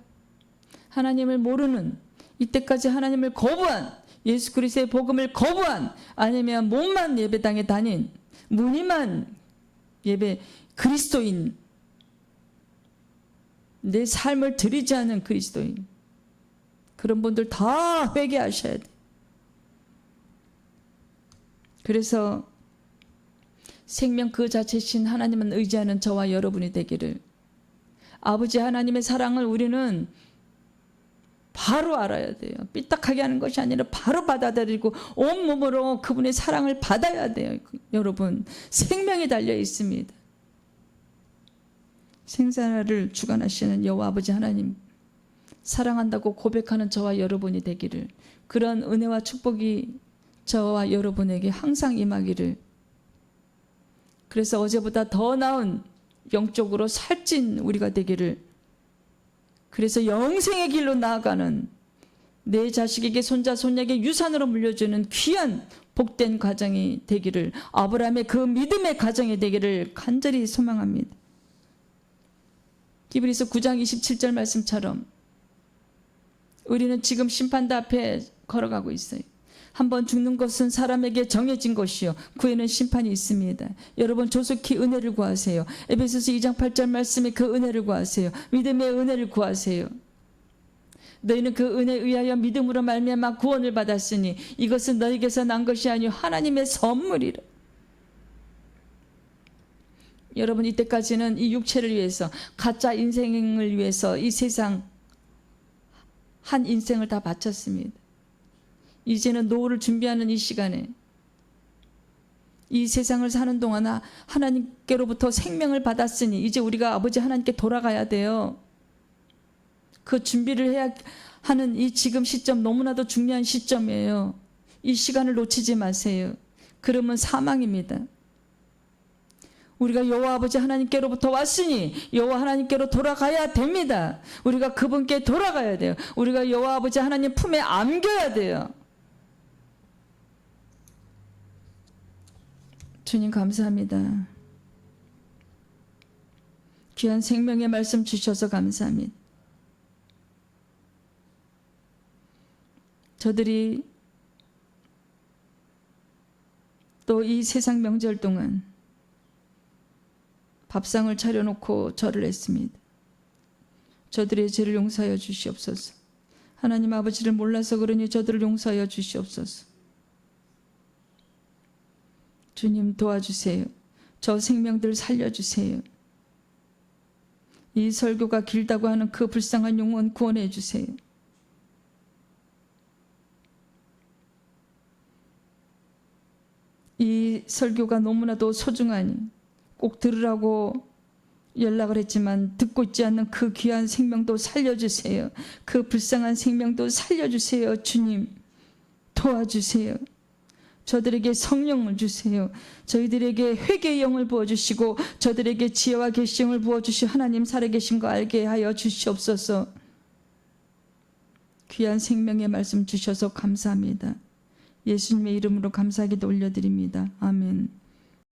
하나님을 모르는, 이때까지 하나님을 거부한, 예수 그리스도의 복음을 거부한, 아니면 몸만 예배당에 다닌, 무늬만 예배 그리스도인, 내 삶을 드리지 않은 그리스도인, 그런 분들 다 회개하셔야 돼. 그래서 생명 그 자체신 하나님은 의지하는 저와 여러분이 되기를, 아버지 하나님의 사랑을 우리는 바로 알아야 돼요. 삐딱하게 하는 것이 아니라 바로 받아들이고 온몸으로 그분의 사랑을 받아야 돼요. 여러분, 생명이 달려 있습니다. 생사를 주관하시는 여호와 아버지 하나님, 사랑한다고 고백하는 저와 여러분이 되기를, 그런 은혜와 축복이 저와 여러분에게 항상 임하기를, 그래서 어제보다 더 나은 영적으로 살찐 우리가 되기를, 그래서 영생의 길로 나아가는, 내 자식에게 손자 손녀에게 유산으로 물려주는 귀한 복된 가정이 되기를, 아브라함의 그 믿음의 가정이 되기를 간절히 소망합니다. 히브리서 9장 27절 말씀처럼 우리는 지금 심판대 앞에 걸어가고 있어요. 한번 죽는 것은 사람에게 정해진 것이요 그 후에는 심판이 있습니다. 여러분 조속히 은혜를 구하세요. 에베소서 2장 8절 말씀에 그 은혜를 구하세요. 믿음의 은혜를 구하세요. 너희는 그 은혜에 의하여 믿음으로 말미암아 구원을 받았으니 이것은 너희에게서 난 것이 아니요 하나님의 선물이라. 여러분 이때까지는 이 육체를 위해서, 가짜 인생을 위해서 이 세상 한 인생을 다 바쳤습니다. 이제는 노후를 준비하는 이 시간에, 이 세상을 사는 동안 하나님께로부터 생명을 받았으니 이제 우리가 아버지 하나님께 돌아가야 돼요. 그 준비를 해야 하는 이 지금 시점, 너무나도 중요한 시점이에요. 이 시간을 놓치지 마세요. 그러면 사망입니다. 우리가 여호와 아버지 하나님께로부터 왔으니 여호와 하나님께로 돌아가야 됩니다. 우리가 그분께 돌아가야 돼요. 우리가 여호와 아버지 하나님 품에 안겨야 돼요. 주님 감사합니다. 귀한 생명의 말씀 주셔서 감사합니다. 저들이 또 이 세상 명절 동안 밥상을 차려놓고 절을 했습니다. 저들의 죄를 용서하여 주시옵소서. 하나님 아버지를 몰라서 그러니 저들을 용서하여 주시옵소서. 주님 도와주세요. 저 생명들 살려주세요. 이 설교가 길다고 하는 그 불쌍한 영혼 구원해 주세요. 이 설교가 너무나도 소중하니 꼭 들으라고 연락을 했지만 듣고 있지 않는 그 귀한 생명도 살려주세요. 그 불쌍한 생명도 살려주세요. 주님 도와주세요. 저들에게 성령을 주세요. 저희들에게 회개의 영을 부어주시고 저들에게 지혜와 계시형을 부어주시 하나님 살아계신 거 알게 하여 주시옵소서. 귀한 생명의 말씀 주셔서 감사합니다. 예수님의 이름으로 감사하기도 올려드립니다. 아멘.